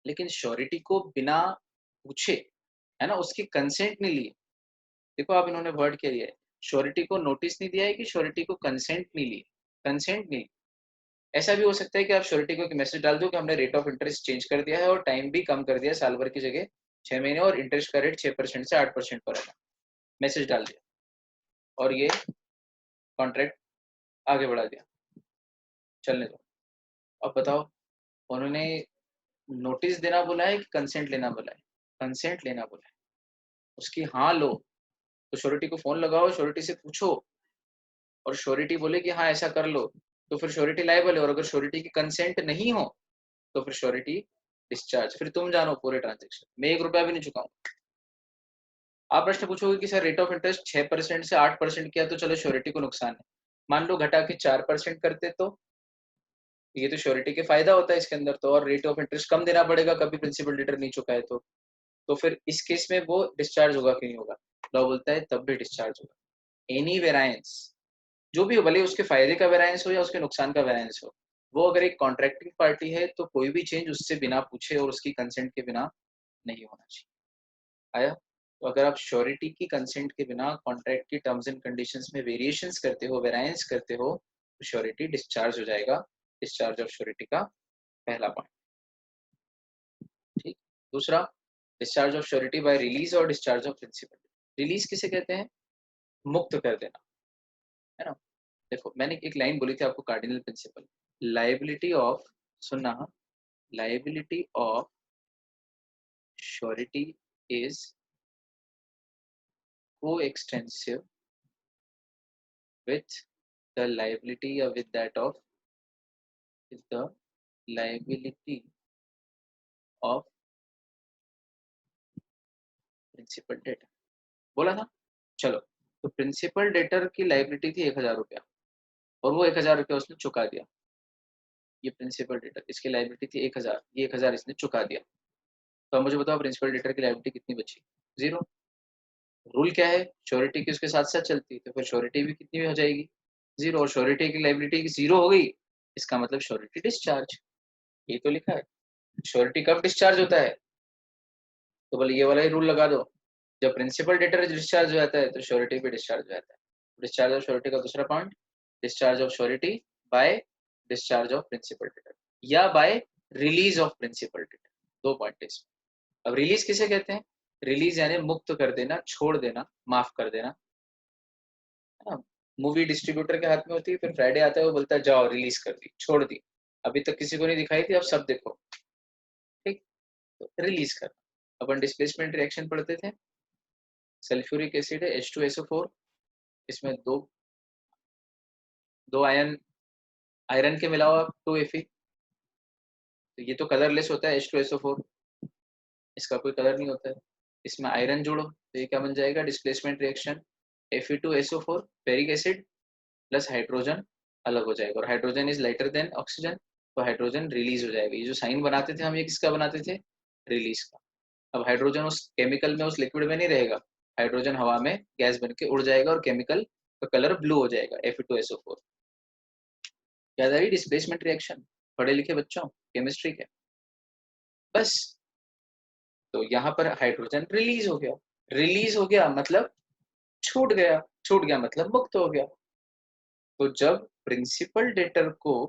[SPEAKER 1] लेकिन श्योरिटी को बिना पूछे, है ना, उसकी कंसेंट नहीं ली, देखो आप इन्होंने वर्ड क्या दिया है, श्योरिटी को नोटिस नहीं दिया है कि श्योरिटी को कंसेंट नहीं ली, कंसेंट नहीं। ऐसा भी हो सकता है कि आप श्योरिटी को एक मैसेज डाल दो कि हमने रेट ऑफ इंटरेस्ट चेंज कर दिया है और टाइम भी कम कर दिया, साल भर की जगह 6 महीने, और इंटरेस्ट का रेट 6% से 8% पर है, मैसेज डाल दिया और ये कॉन्ट्रैक्ट आगे बढ़ा दिया, चलने दो। अब बताओ उन्होंने नोटिस देना बोला है कि कंसेंट लेना बोला है? कंसेंट लेना बोला है, उसकी हाँ लो, तो श्योरिटी को फोन लगाओ, श्योरिटी से पूछो, और श्योरिटी बोले कि हाँ ऐसा कर लो, तो फिर श्योरिटी लायबल है, और अगर श्योरिटी की कंसेंट नहीं हो तो फिर श्योरिटी डिस्चार्ज, फिर तुम जानो पूरे ट्रांजेक्शन, मैं 1 रुपया भी नहीं चुकाऊंगा। आप प्रश्न पूछोगे कि सर रेट ऑफ इंटरेस्ट 6% से 8% किया तो चलो श्योरिटी को नुकसान है, मान लो घटा के 4% करते तो ये तो श्योरिटी के फायदा होता है इसके अंदर, तो और रेट ऑफ इंटरेस्ट कम देना पड़ेगा कभी प्रिंसिपल डेटर नहीं चुकाए तो फिर इस केस में वो डिस्चार्ज होगा कि नहीं होगा? लॉ बोलता है तब भी डिस्चार्ज होगा। एनी वेरायंस जो भी हो, भले उसके फायदे का वेरायंस हो या उसके नुकसान का वेरायंस हो, वो अगर एक कॉन्ट्रैक्टिंग पार्टी है तो कोई भी चेंज उससे बिना पूछे और उसकी कंसेंट के बिना नहीं होना चाहिए। आया? तो अगर आप श्योरिटी की कंसेंट के बिना कॉन्ट्रैक्ट की टर्म्स एंड कंडीशंस में वेरिएशंस करते हो, वेरायंस करते हो, तो श्योरिटी डिस्चार्ज हो जाएगा। डिस्चार्ज ऑफ श्योरिटी का पहला पॉइंट। ठीक। दूसरा, discharge of surety by release और डिस्चार्ज ऑफ प्रिंसिपल। रिलीज किसे कहते हैं? मुक्त कर देना, है ना। देखो मैंने एक लाइन बोली थी आपको, कार्डिनल प्रिंसिपल, लाइबिलिटी ऑफ, सुनना, liability of surety is coextensive with the liability or with that of with the liability of principal debtor, बोला था। चलो, तो प्रिंसिपल डेटर की लाइबिलिटी थी 1,000 रुपया, और वो 1,000 रुपया उसने चुका दिया। ये प्रिंसिपल डेटर, इसकी लाइबिलिटी थी 1,000, ये 1,000 इसने चुका दिया। तो अब मुझे बताओ प्रिंसिपल डेटर की लाइबिलिटी कितनी बची? 0। रूल क्या है? श्योरिटी की उसके साथ साथ चलती, तो फिर श्योरिटी भी कितनी हो जाएगी? 0। और श्योरिटी की लाइबिलिटी 0 हो गई, इसका मतलब श्योरिटी डिस्चार्ज। ये तो लिखा है। श्योरिटी कब डिस्चार्ज होता है? तो बोले ये वाला ही रूल लगा दो, जब प्रिंसिपल डेटर डिस्चार्ज हो जाता है तो श्योरिटी भी डिस्चार्ज हो जाता है। डिस्चार्ज ऑफ श्योरिटी का दूसरा point, discharge of surety by discharge of principal debtor या by release of principal debtor, 2 point इसमें। अब रिलीज किसे कहते हैं? रिलीज यानी मुक्त कर देना, छोड़ देना, माफ कर देना, है ना। मूवी डिस्ट्रीब्यूटर के हाथ में होती है, फिर फ्राइडे आता है वो बोलता है जाओ रिलीज कर दी, छोड़ दी, अभी तक किसी को नहीं दिखाई थी, अब सब देखो। ठीक, तो रिलीज कर। अपन डिस्प्लेसमेंट रिएक्शन पढ़ते थे, सल्फ्यूरिक एसिड है H2SO4, इसमें दो आयन आयरन के मिलाओ आप 2Fe, तो ये तो कलरलेस होता है H2SO4, इसका कोई कलर नहीं होता है। इसमें आयरन जोड़ो तो ये क्या बन जाएगा? Displacement reaction Fe2SO4 ferric acid plus hydrogen अलग हो जाएगा, और hydrogen is lighter than oxygen, तो हाइड्रोजन रिलीज हो जाएगा। ये जो साइन बनाते थे हम, ये किसका बनाते थे? रिलीज का। अब हाइड्रोजन उस केमिकल में, उस लिक्विड में नहीं रहेगा, हाइड्रोजन हवा में गैस बन के उड़ जाएगा और केमिकल का कलर ब्लू हो जाएगा Fe2SO4। याद आ रही डिस्प्लेसमेंट रिएक्शन? पढ़े लिखे बच्चों, केमिस्ट्री के। बस, तो यहाँ पर हाइड्रोजन रिलीज हो गया, रिलीज हो गया मतलब छूट गया, छूट गया मतलब मुक्त हो गया। तो जब प्रिंसिपल डेटर को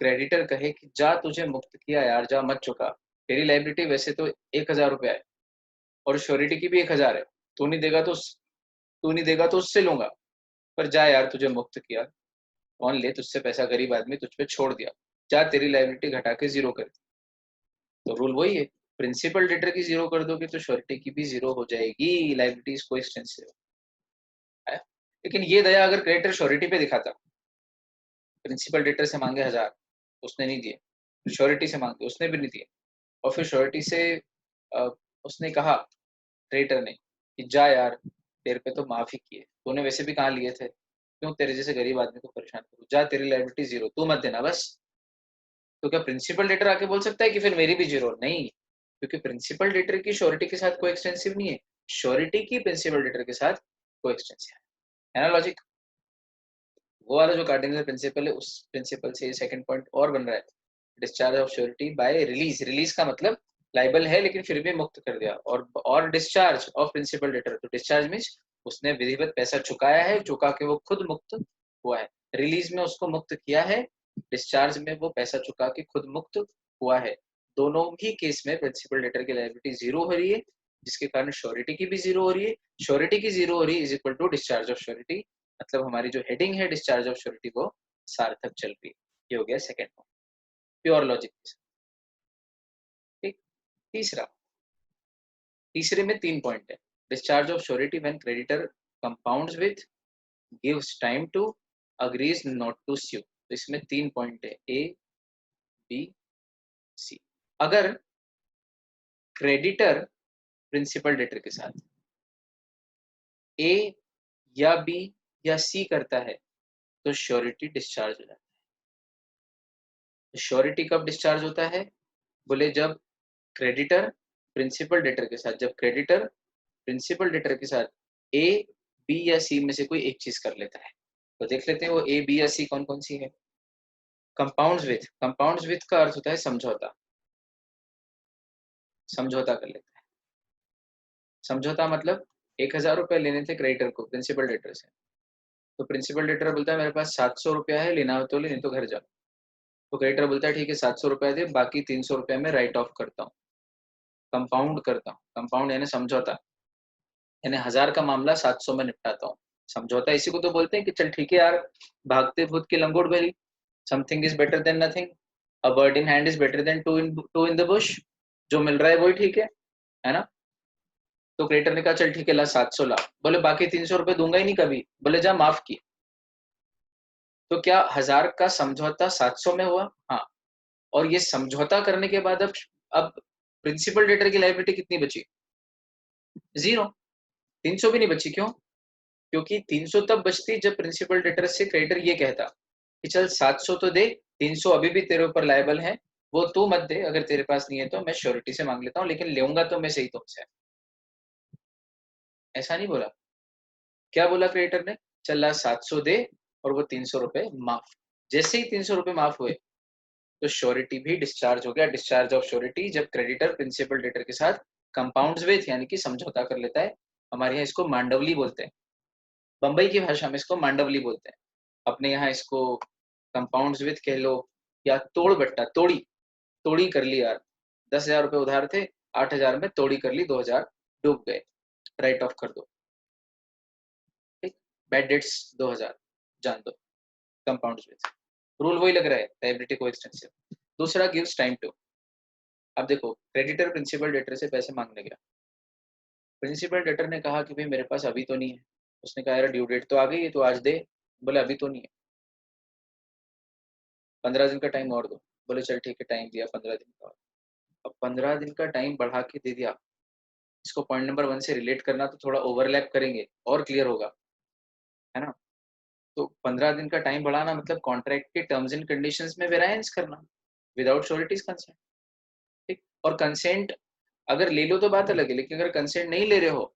[SPEAKER 1] क्रेडिटर कहे कि जा तुझे मुक्त किया यार, जा मत चुका, तेरी लाइबिलिटी वैसे तो 1,000 रुपया है और श्योरिटी की भी 1,000 है, तू नहीं देगा तो उससे लूंगा, पर जा यार तुझे मुक्त किया, कौन ले तुझसे पैसा, गरीब आदमी, तुझ पे छोड़ दिया, जा तेरी लाइबिलिटी घटा के 0 कर दी। तो रूल वही है, प्रिंसिपल डेटर की 0 कर दोगे तो श्योरिटी की भी 0 हो जाएगी, लाइबिलिटीज को एक्सटेंसिव है। लेकिन ये दया अगर क्रेडिटर श्योरिटी पे दिखाता प्रिंसिपल डेटर से मांगे 1000, उसने नहीं दिए, श्योरिटी से मांगे, उसने भी नहीं दिए, और फिर श्योरिटी से उसने कहा क्रेडिटर ने कि जा यार तेरे पे तो माफ ही किए, तूने वैसे भी कहाँ लिए थे, क्यों तेरे जैसे गरीब आदमी को परेशान करूँ, जा तेरी लायबिलिटी जीरो, तू मत देना बस। तो क्या प्रिंसिपल डेटर आके बोल सकता है कि फिर मेरी भी जीरो? नहीं, क्योंकि प्रिंसिपल डेटर की श्योरिटी के साथ कोई एक्सटेंसिव नहीं है, श्योरिटी की प्रिंसिपल डेटर के साथ कोई एक्सटेंसिव है ना लॉजिक। वो वाला जो कार्डिनल प्रिंसिपल है, उस प्रिंसिपल से सेकंड पॉइंट और बन रहा है, discharge of surety by release. Release का मतलब लाइबल है लेकिन फिर भी मुक्त कर दिया, और डिस्चार्ज ऑफ प्रिंसिपल डेटर, तो डिस्चार्ज मीन्स उसने विधिवत पैसा चुकाया है, चुका के वो खुद मुक्त हुआ है। रिलीज में उसको मुक्त किया है, डिस्चार्ज में वो पैसा चुका के खुद मुक्त हुआ है। दोनों ही केस में प्रिंसिपल डेटर की लायबिलिटी जीरो हो रही है, जिसके कारण श्योरिटी की भी जीरो हो रही है। श्योरिटी की जीरो हो रही है is equal to discharge of surety, मतलब हमारी जो हेडिंग है डिस्चार्ज ऑफ श्योरिटी वो सार्थक चल रही है। ये हो गया सेकेंड पॉइंट, प्योर लॉजिक। ठीक, तीसरा, तीसरे में 3 पॉइंट है। Discharge of surety when creditor compounds with, gives time to, agrees not to sue. तो इसमें 3 पॉइंट है, ए बी सी। अगर क्रेडिटर प्रिंसिपल डेटर के साथ ए या बी या सी करता है तो श्योरिटी डिस्चार्ज हो जाता है। श्योरिटी कब डिस्चार्ज होता है? बोले जब क्रेडिटर प्रिंसिपल डेटर के साथ, जब क्रेडिटर प्रिंसिपल डेटर के साथ ए बी या सी में से कोई एक चीज कर लेता है। तो देख लेते हैं वो ए बी या सी कौन कौन सी है। कंपाउंड्स विथ का अर्थ होता है समझौता, समझौता कर लेता है। समझौता मतलब 1000 रुपए लेने थे क्रेडिटर को प्रिंसिपल डेटर से, तो प्रिंसिपल डेटर बोलता है मेरे पास 700 रुपया है, लेना हो तो ले, नहीं तो घर जाओ। तो क्रेडिटर बोलता है ठीक है 700 रुपया दे, बाकी 300 रुपया में राइट ऑफ करता हूँ, कंपाउंड करता हूँ। कंपाउंड यानी समझौता, यानी 1000 का मामला 700 में निपटाता हूँ। समझौता इसी को तो बोलते हैं कि चल ठीक है यार, भागते भूत की लंगोट भरी, something is better than nothing, a bird in hand is better than two in the bush. जो मिल रहा है वही ठीक है ना। तो क्रेडिटर ने कहा चल ठीक है ला 700 ला, बोले बाकी 300 रुपए दूंगा ही नहीं कभी, बोले जा माफ की। तो क्या 1000 का समझौता 700 में हुआ? हाँ। और ये समझौता करने के बाद अब प्रिंसिपल डेटर की लायबिलिटी कितनी बची? जीरो। 300 भी नहीं बची, क्यों? क्योंकि 300 तब बचती जब प्रिंसिपल डेटर से क्रेडिटर ये कहता कि चल 700 तो दे, 300 अभी भी तेरे ऊपर लायबल है, वो तू मत दे, अगर तेरे पास नहीं है तो मैं श्योरिटी से मांग लेता हूँ, लेकिन लेऊंगा तो मैं सही तुमसे। ऐसा नहीं बोला। क्या बोला क्रेडिटर ने? चल ला 700 दे और वो 300 रुपए माफ। जैसे ही 300 रुपए माफ हुए तो श्योरिटी भी डिस्चार्ज हो गया। डिस्चार्ज ऑफ श्योरिटी जब क्रेडिटर प्रिंसिपल डेटर के साथ कंपाउंड्स विथ यानी कि समझौता कर लेता है। हमारे यहाँ इसको मांडवली बोलते हैं, बंबई की भाषा में इसको मांडवली बोलते हैं, अपने यहाँ इसको कंपाउंड्स विथ कह लो, या तोड़ बट्टा, तोड़ी तोड़ी कर ली यार, 10,000 रुपए उधार थे, 8,000 में तोड़ी कर ली, 2,000 डूब गए, राइट ऑफ कर दो। ठीक, बैड डेट्स 2,000 जान दो, कंपाउंड्स विथ। रूल वही लग रहा है, लायबिलिटी कोएक्सटेंसिव। दूसरा गिव्स टाइम टू। अब देखो क्रेडिटर प्रिंसिपल डेटर से पैसे मांगने गया, प्रिंसिपल डेटर ने कहा कि भाई मेरे पास अभी तो नहीं है। उसने कहा यार ड्यू डेट तो आ गई है तो आज दे, बोले अभी तो नहीं है, 15 दिन का टाइम और दो। बोले चल ठीक है टाइम दिया 15 दिन का। अब 15 दिन का टाइम बढ़ा के दे दिया। इसको पॉइंट नंबर 1 से रिलेट करना तो थोड़ा ओवरलैप करेंगे और क्लियर होगा, है ना। तो 15 दिन का टाइम बढ़ाना मतलब कॉन्ट्रैक्ट के टर्म्स एंड कंडीशंस में वेरायंस करना विदाउट श्योरिटीज कंसेंट। ठीक, और कंसेंट अगर ले लो तो बात अलग है, लेकिन अगर कंसेंट नहीं ले रहे हो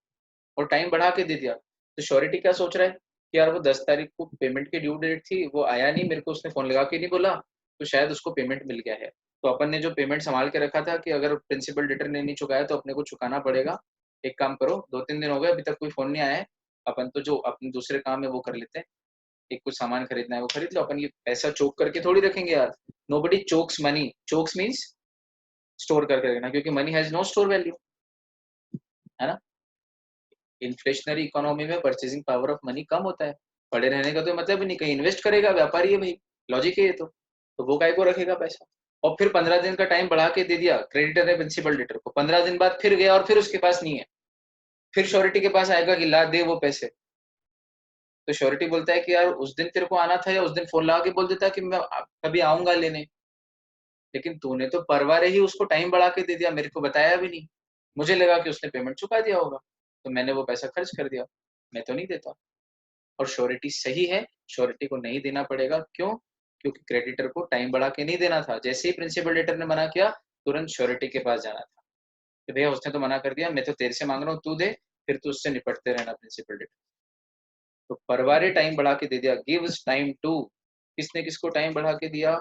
[SPEAKER 1] और टाइम बढ़ा के दे दिया तो श्योरिटी क्या सोच रहा है कि यार वो 10 तारीख को पेमेंट की ड्यू डेट थी, वो आया नहीं, मेरे को उसने फोन लगा के नहीं बोला, तो शायद उसको पेमेंट मिल गया है। तो अपन ने जो पेमेंट संभाल के रखा था कि अगर प्रिंसिपल डेटर ने नहीं चुकाया तो अपने को चुकाना पड़ेगा। एक काम करो, 2-3 दिन हो गए अभी तक कोई फोन नहीं आया है, अपन तो जो अपने दूसरे काम है वो कर लेते हैं, एक कुछ सामान खरीदना है वो खरीद लो, अपन ये पैसा चोक करके थोड़ी रखेंगे यार। Nobody chokes money, chokes means store करके रखना, क्योंकि money has no store value, है ना। इन्फ्लेशनरी इकोनॉमी में परचेसिंग पावर ऑफ मनी कम होता है, पड़े रहने का तो मतलब नहीं, कहीं इन्वेस्ट करेगा, व्यापारी है भाई, लॉजिक है ये तो वो काय को रखेगा पैसा। और फिर 15 दिन का टाइम बढ़ा के दे दिया क्रेडिटर ने प्रिंसिपल डेटर को, 15 दिन बाद फिर गया और फिर उसके पास नहीं है, फिर श्योरिटी के पास आएगा कि ला दे वो पैसे। तो श्योरिटी बोलता है कि यार उस दिन तेरे को आना था, या उस दिन फोन लगा के बोल देता कि मैं कभी आऊंगा लेने, लेकिन तूने तो परवारे ही उसको टाइम बढ़ा के दे दिया, मेरे को बताया भी नहीं। मुझे लगा कि उसने पेमेंट चुका दिया होगा, तो मैंने वो पैसा खर्च कर दिया। मैं तो नहीं देता। और श्योरिटी सही है, श्योरिटी को नहीं देना पड़ेगा। क्यों? क्योंकि क्रेडिटर को टाइम बढ़ा के नहीं देना था। जैसे ही प्रिंसिपल डेटर ने मना किया, तुरंत श्योरिटी के पास जाना था कि भैया उसने तो मना कर दिया, मैं तो तेरे से मांग रहा हूँ, तू दे, फिर तू उससे निपटते रहना प्रिंसिपल डेटर। तो परवारे टाइम बढ़ा के दे दिया, गिव्स टाइम टू। किसने किसको टाइम बढ़ा के दिया?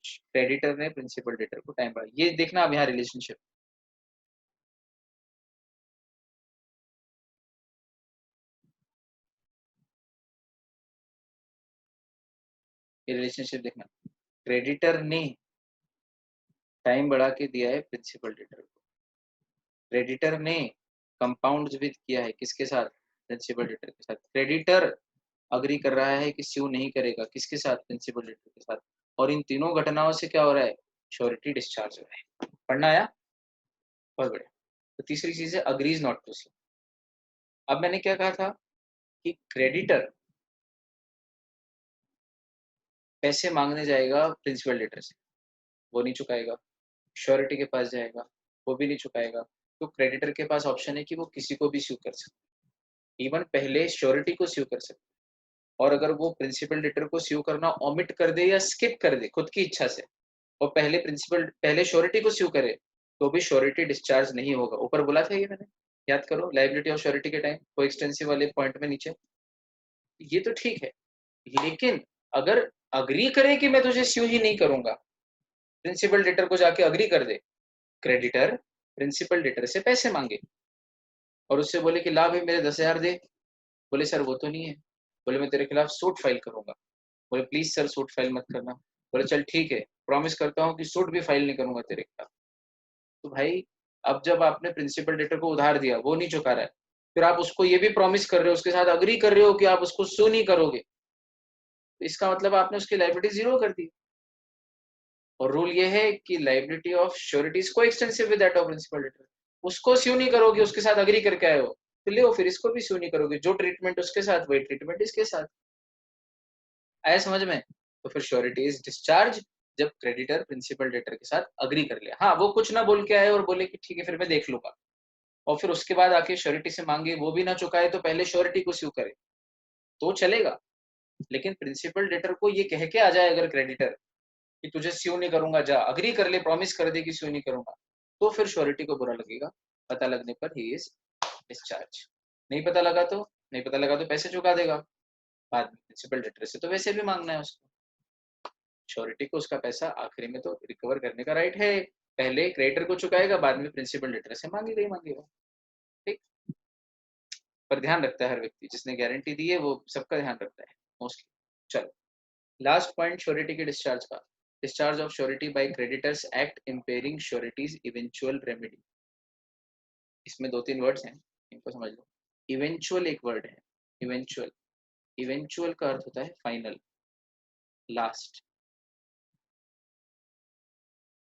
[SPEAKER 1] क्रेडिटर ने प्रिंसिपल डेटर को टाइम बढ़ा। ये देखना अब यहाँ रिलेशनशिप, ये रिलेशनशिप देखना। क्रेडिटर ने टाइम बढ़ा के दिया है प्रिंसिपल डेटर को। क्रेडिटर ने कंपाउंड विद किया है किसके साथ? प्रिंसिपल डेटर के साथ। क्रेडिटर अग्री कर रहा है कि स्यू नहीं करेगा, किसके साथ? प्रिंसिपल डेटर के साथ। और इन तीनों घटनाओं से क्या हो रहा है? श्योरिटी डिस्चार्ज हो रहा है। पढ़ना आया? बहुत बढ़िया। तो तीसरी चीज है अग्रीज नॉट टू स्यू। अब मैंने क्या कहा था कि क्रेडिटर पैसे मांगने जाएगा प्रिंसिपल डेटर से, वो नहीं चुकाएगा। श्योरिटी के पास जाएगा, वो भी नहीं चुकाएगा। तो क्रेडिटर के पास ऑप्शन है कि वो किसी को भी स्यू कर सकता है। इवन पहले श्योरिटी को स्यू कर सकता है, और अगर वो प्रिंसिपल डेटर को स्यू करना ओमिट कर दे या स्किप कर दे खुद की इच्छा से, और पहले श्योरिटी को स्यू करे, तो भी श्योरिटी डिस्चार्ज नहीं होगा। ऊपर बोला था ये मैंने, याद करो, लायबिलिटी ऑफ श्योरिटी के टाइम को एक्सटेंसिव वाले पॉइंट में नीचे। ये तो ठीक है, लेकिन अगर अग्री करे कि मैं तुझे स्यू ही नहीं करूंगा, प्रिंसिपल डेटर को जाके अग्री कर दे, क्रेडिटर प्रिंसिपल डेटर से पैसे मांगे और उससे बोले कि ला भाई मेरे 10,000 दे। बोले सर वो तो नहीं है। बोले मैं तेरे खिलाफ सूट फाइल करूंगा। बोले प्लीज सर सूट फाइल मत करना। बोले चल ठीक है, प्रॉमिस करता हूँ कि सूट भी फाइल नहीं करूंगा तेरे खिलाफ। तो भाई, अब जब आपने प्रिंसिपल डेटर को उधार दिया, वो नहीं चुका रहा है, फिर आप उसको ये भी प्रॉमिस कर रहे हो, उसके साथ अग्री कर रहे हो कि आप उसको सू नहीं करोगे, तो इसका मतलब आपने उसकी लाइबिलिटी जीरो कर दी। और रूल ये है कि liability of surety is coextensive with that of principal debtor. उसको स्यू नहीं करोगे, उसके साथ अग्री करके आए हो, तो ले फिर इसको भी स्यू नहीं करोगे। जो ट्रीटमेंट उसके साथ वही ट्रीटमेंट इसके साथ। आया समझ में? तो फिर श्योरिटी इज डिस्चार्ज जब क्रेडिटर प्रिंसिपल डेटर के साथ अग्री कर लिया। हाँ, वो कुछ ना बोल के आए और बोले कि ठीक है फिर मैं देख लूंगा, और फिर उसके बाद आके श्योरिटी से मांगे, वो भी ना चुकाए, तो पहले श्योरिटी को स्यू करे तो चलेगा। लेकिन प्रिंसिपल डेटर को ये कह के आ जाए अगर क्रेडिटर कि तुझे स्यू नहीं करूंगा, जा अग्री कर ले, प्रॉमिस कर दे कि स्यू नहीं करूंगा, तो फिर श्योरिटी को बुरा लगेगा। पता लगने पर ही इज डिस्चार्ज। नहीं पता लगा तो पैसे चुका देगा बाद में। प्रिंसिपल डेटर से तो वैसे भी मांगना है उसको, श्योरिटी को उसका पैसा आखिरी में तो रिकवर करने का राइट है। पहले क्रेडिटर को चुकाएगा, बाद में प्रिंसिपल डेटर से मांगेगा ही मांगेगा। ठीक। पर ध्यान रखता है हर व्यक्ति, जिसने गारंटी दी है वो सबका ध्यान रखता है मोस्टली। चलो, लास्ट पॉइंट श्योरिटी के डिस्चार्ज का। Discharge of surety by creditors act impairing surety's eventual remedy. इसमें दो तीन वर्ड्स हैं, इनको समझ लो। इवेंचुअल एक वर्ड है, इवेंचुअल। इवेंचुअल का अर्थ होता है फाइनल, लास्ट।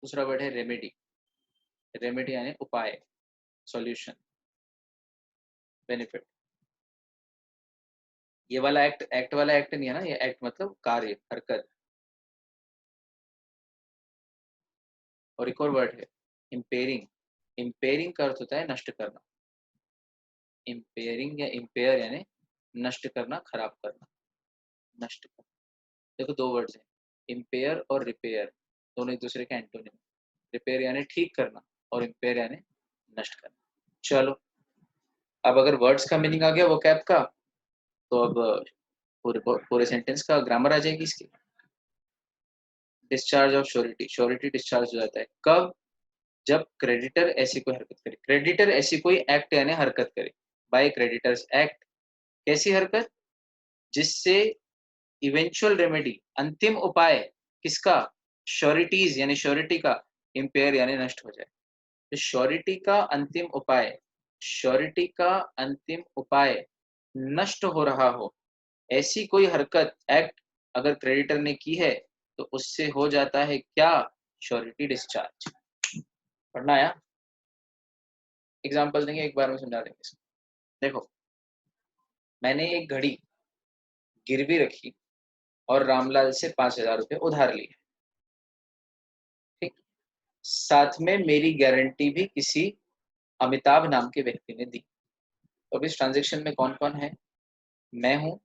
[SPEAKER 1] दूसरा वर्ड है रेमेडी। रेमेडी यानी उपाय, सॉल्यूशन, बेनिफिट। ये वाला एक्ट, एक्ट वाला एक्ट नहीं है ना, ये एक्ट मतलब कार्य, हरकत। और एक और वर्ड है इम्पेयरिंग। इम्पेयरिंग का अर्थ होता है नष्ट करना। इम्पेयरिंग या इम्पेयर यानी नष्ट करना, खराब करना, नष्ट करना। देखो दो वर्ड्स हैं, इम्पेयर और रिपेयर, दोनों एक दूसरे के एंटोनिम। रिपेयर यानी ठीक करना, और इम्पेयर यानी नष्ट करना। चलो, अब अगर वर्ड्स का मीनिंग आ गया वो कैप का, तो अब पूरे पूरे सेंटेंस का ग्रामर आ जाएगी इसकी। Discharge of surety, surety discharge हो जाता है कब? जब क्रेडिटर ऐसी कोई हरकत करे, क्रेडिटर ऐसी कोई एक्ट यानी हरकत करे, बाय क्रेडिटर्स एक्ट। कैसी हरकत? जिससे इवेंचुअल रेमेडी, अंतिम उपाय किसका? श्योरिटीज यानी श्योरिटी का, इम्पेयर यानी नष्ट हो जाए। तो श्योरिटी का अंतिम उपाय, श्योरिटी का अंतिम उपाय नष्ट हो रहा हो, ऐसी कोई हरकत, एक्ट अगर क्रेडिटर ने की है, तो उससे हो जाता है क्या? Surety discharge. पढ़ना आया? एग्जाम्पल देंगे, एक बार में समझा देंगे इसको। देखो, मैंने एक घड़ी गिरवी रखी और रामलाल से 5,000 रुपये उधार लिए, ठीक, साथ में मेरी गारंटी भी किसी अमिताभ नाम के व्यक्ति ने दी। तो अब इस ट्रांजेक्शन में कौन कौन है? मैं हूं,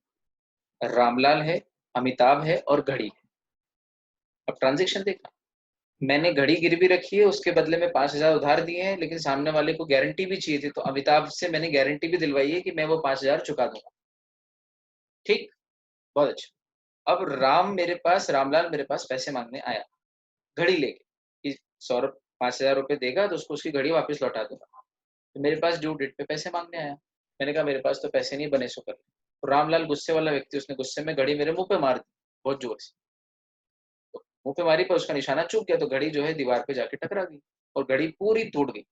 [SPEAKER 1] रामलाल है, अमिताभ है और घड़ी है। अब ट्रांजेक्शन देखना, मैंने घड़ी गिरवी रखी है, उसके बदले में 5,000 उधार दिए हैं, लेकिन सामने वाले को गारंटी भी चाहिए थी, तो अमिताभ से मैंने गारंटी भी दिलवाई है कि मैं वो 5,000 चुका दूंगा, ठीक, बहुत अच्छा। अब रामलाल मेरे पास पैसे मांगने आया घड़ी लेके कि सौरभ 5,000 रुपये देगा तो उसको उसकी घड़ी वापस लौटा दूंगा। तो मेरे पास ड्यू डेट पे पैसे मांगने आया, मैंने कहा मेरे पास तो पैसे नहीं बने, सो कर। तो रामलाल गुस्से वाला व्यक्ति, उसने गुस्से में घड़ी मेरे मुंह पे मार दी बहुत जोर से। तो मुंह पे मारी पर उसका निशाना चूक गया, तो घड़ी जो है दीवार पे जाके टकरा गई और घड़ी पूरी टूट गई,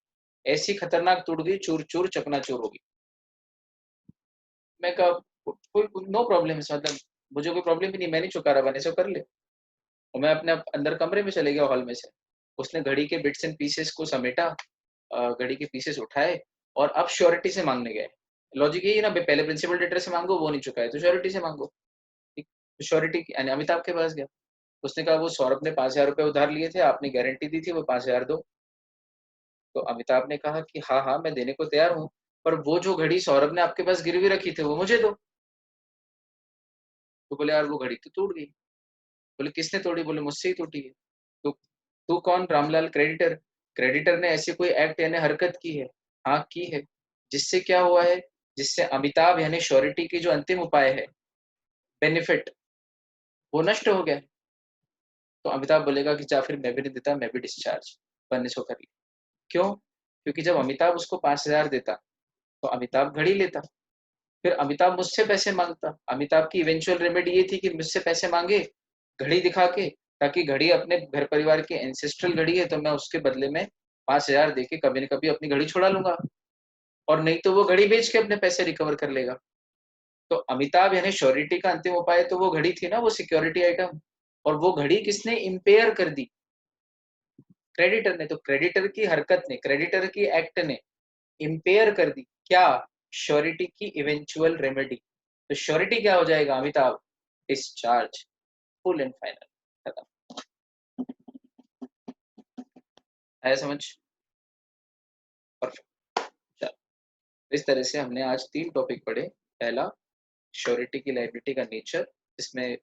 [SPEAKER 1] ऐसी खतरनाक टूट गई, चूर चूर चकनाचूर हो गई। मैं कहा कोई नो प्रॉब्लम है, मतलब मुझे कोई प्रॉब्लम ही नहीं, मैं नहीं चुका रहा, बने सो कर ले। और मैं अपने अंदर कमरे में चले गया हॉल में से, उसने घड़ी के बिट्स एंड पीसेस को समेटा, घड़ी के पीसेस उठाए और अब श्योरिटी से मांगने गए। लॉजिक यही है ना, पहले प्रिंसिपल डेटर से मांगो, वो नहीं चुका है तो श्योरिटी से मांगो, ठीक। तो श्योरिटी यानी अमिताभ के पास गया, उसने कहा वो सौरभ ने 5,000 रुपये उधार लिए थे, आपने गारंटी दी थी, वो 5,000 दो। तो अमिताभ ने कहा कि हाँ हाँ मैं देने को तैयार हूँ, पर वो जो घड़ी सौरभ ने आपके पास गिरवी रखी थी वो मुझे दो। तो बोले यार वो घड़ी तो टूट गई। बोले किसने तोड़ी? बोले मुझसे ही टूटी है। तो तू कौन? रामलाल, क्रेडिटर। क्रेडिटर ने ऐसी कोई एक्ट यानी हरकत की है? हाँ की है। जिससे क्या हुआ है? जिससे अमिताभ यानी श्योरिटी की जो अंतिम उपाय है, बेनिफिट, वो नष्ट हो गया। तो अमिताभ बोलेगा कि जा फिर मैं भी नहीं देता, मैं भी डिस्चार्ज, बनने सो कर ली। क्यों? क्योंकि जब अमिताभ उसको 5,000 देता तो अमिताभ घड़ी लेता, फिर अमिताभ मुझसे पैसे मांगता। अमिताभ की इवेंचुअल रेमेडी ये थी कि मुझसे पैसे मांगे घड़ी दिखा के, ताकि घड़ी अपने घर परिवार की एंसेस्ट्रल घड़ी है, तो मैं उसके बदले में 5,000 दे के कभी न कभी अपनी घड़ी छुड़ा लूंगा, और नहीं तो वो घड़ी बेच के अपने पैसे रिकवर कर लेगा। तो अमिताभ यानी श्योरिटी का अंतिम उपाय तो वो घड़ी थी ना, वो सिक्योरिटी आइटम। और वो घड़ी किसने इम्पेयर कर दी? क्रेडिटर ने। तो क्रेडिटर की हरकत ने, क्रेडिटर की एक्ट ने इम्पेयर कर दी क्या? श्योरिटी की इवेंचुअल रेमेडी। तो श्योरिटी क्या हो जाएगा? Amitabh discharge, full and final, खत्म। आया समझ? परफेक्ट। चलो, इस तरह से हमने आज 3 टॉपिक पढ़े। पहला, श्योरिटी की लायबिलिटी का नेचर, जिसमें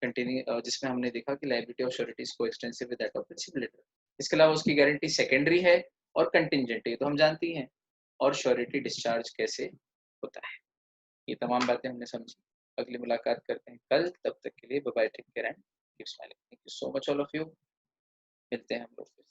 [SPEAKER 1] जिसमें हमने देखा कि liability of surety is coextensive with that of principal debtor. इसके अलावा उसकी गारंटी सेकेंडरी है और कंटिंजेंट है, तो हम जानते ही हैं। और श्योरिटी डिस्चार्ज कैसे होता है, ये तमाम बातें हमने समझी। अगली मुलाकात करते हैं कल, तब तक के लिए bye bye, take care and keep smiling. Thank you so much all of you. मिलते हैं हम लोग फिर।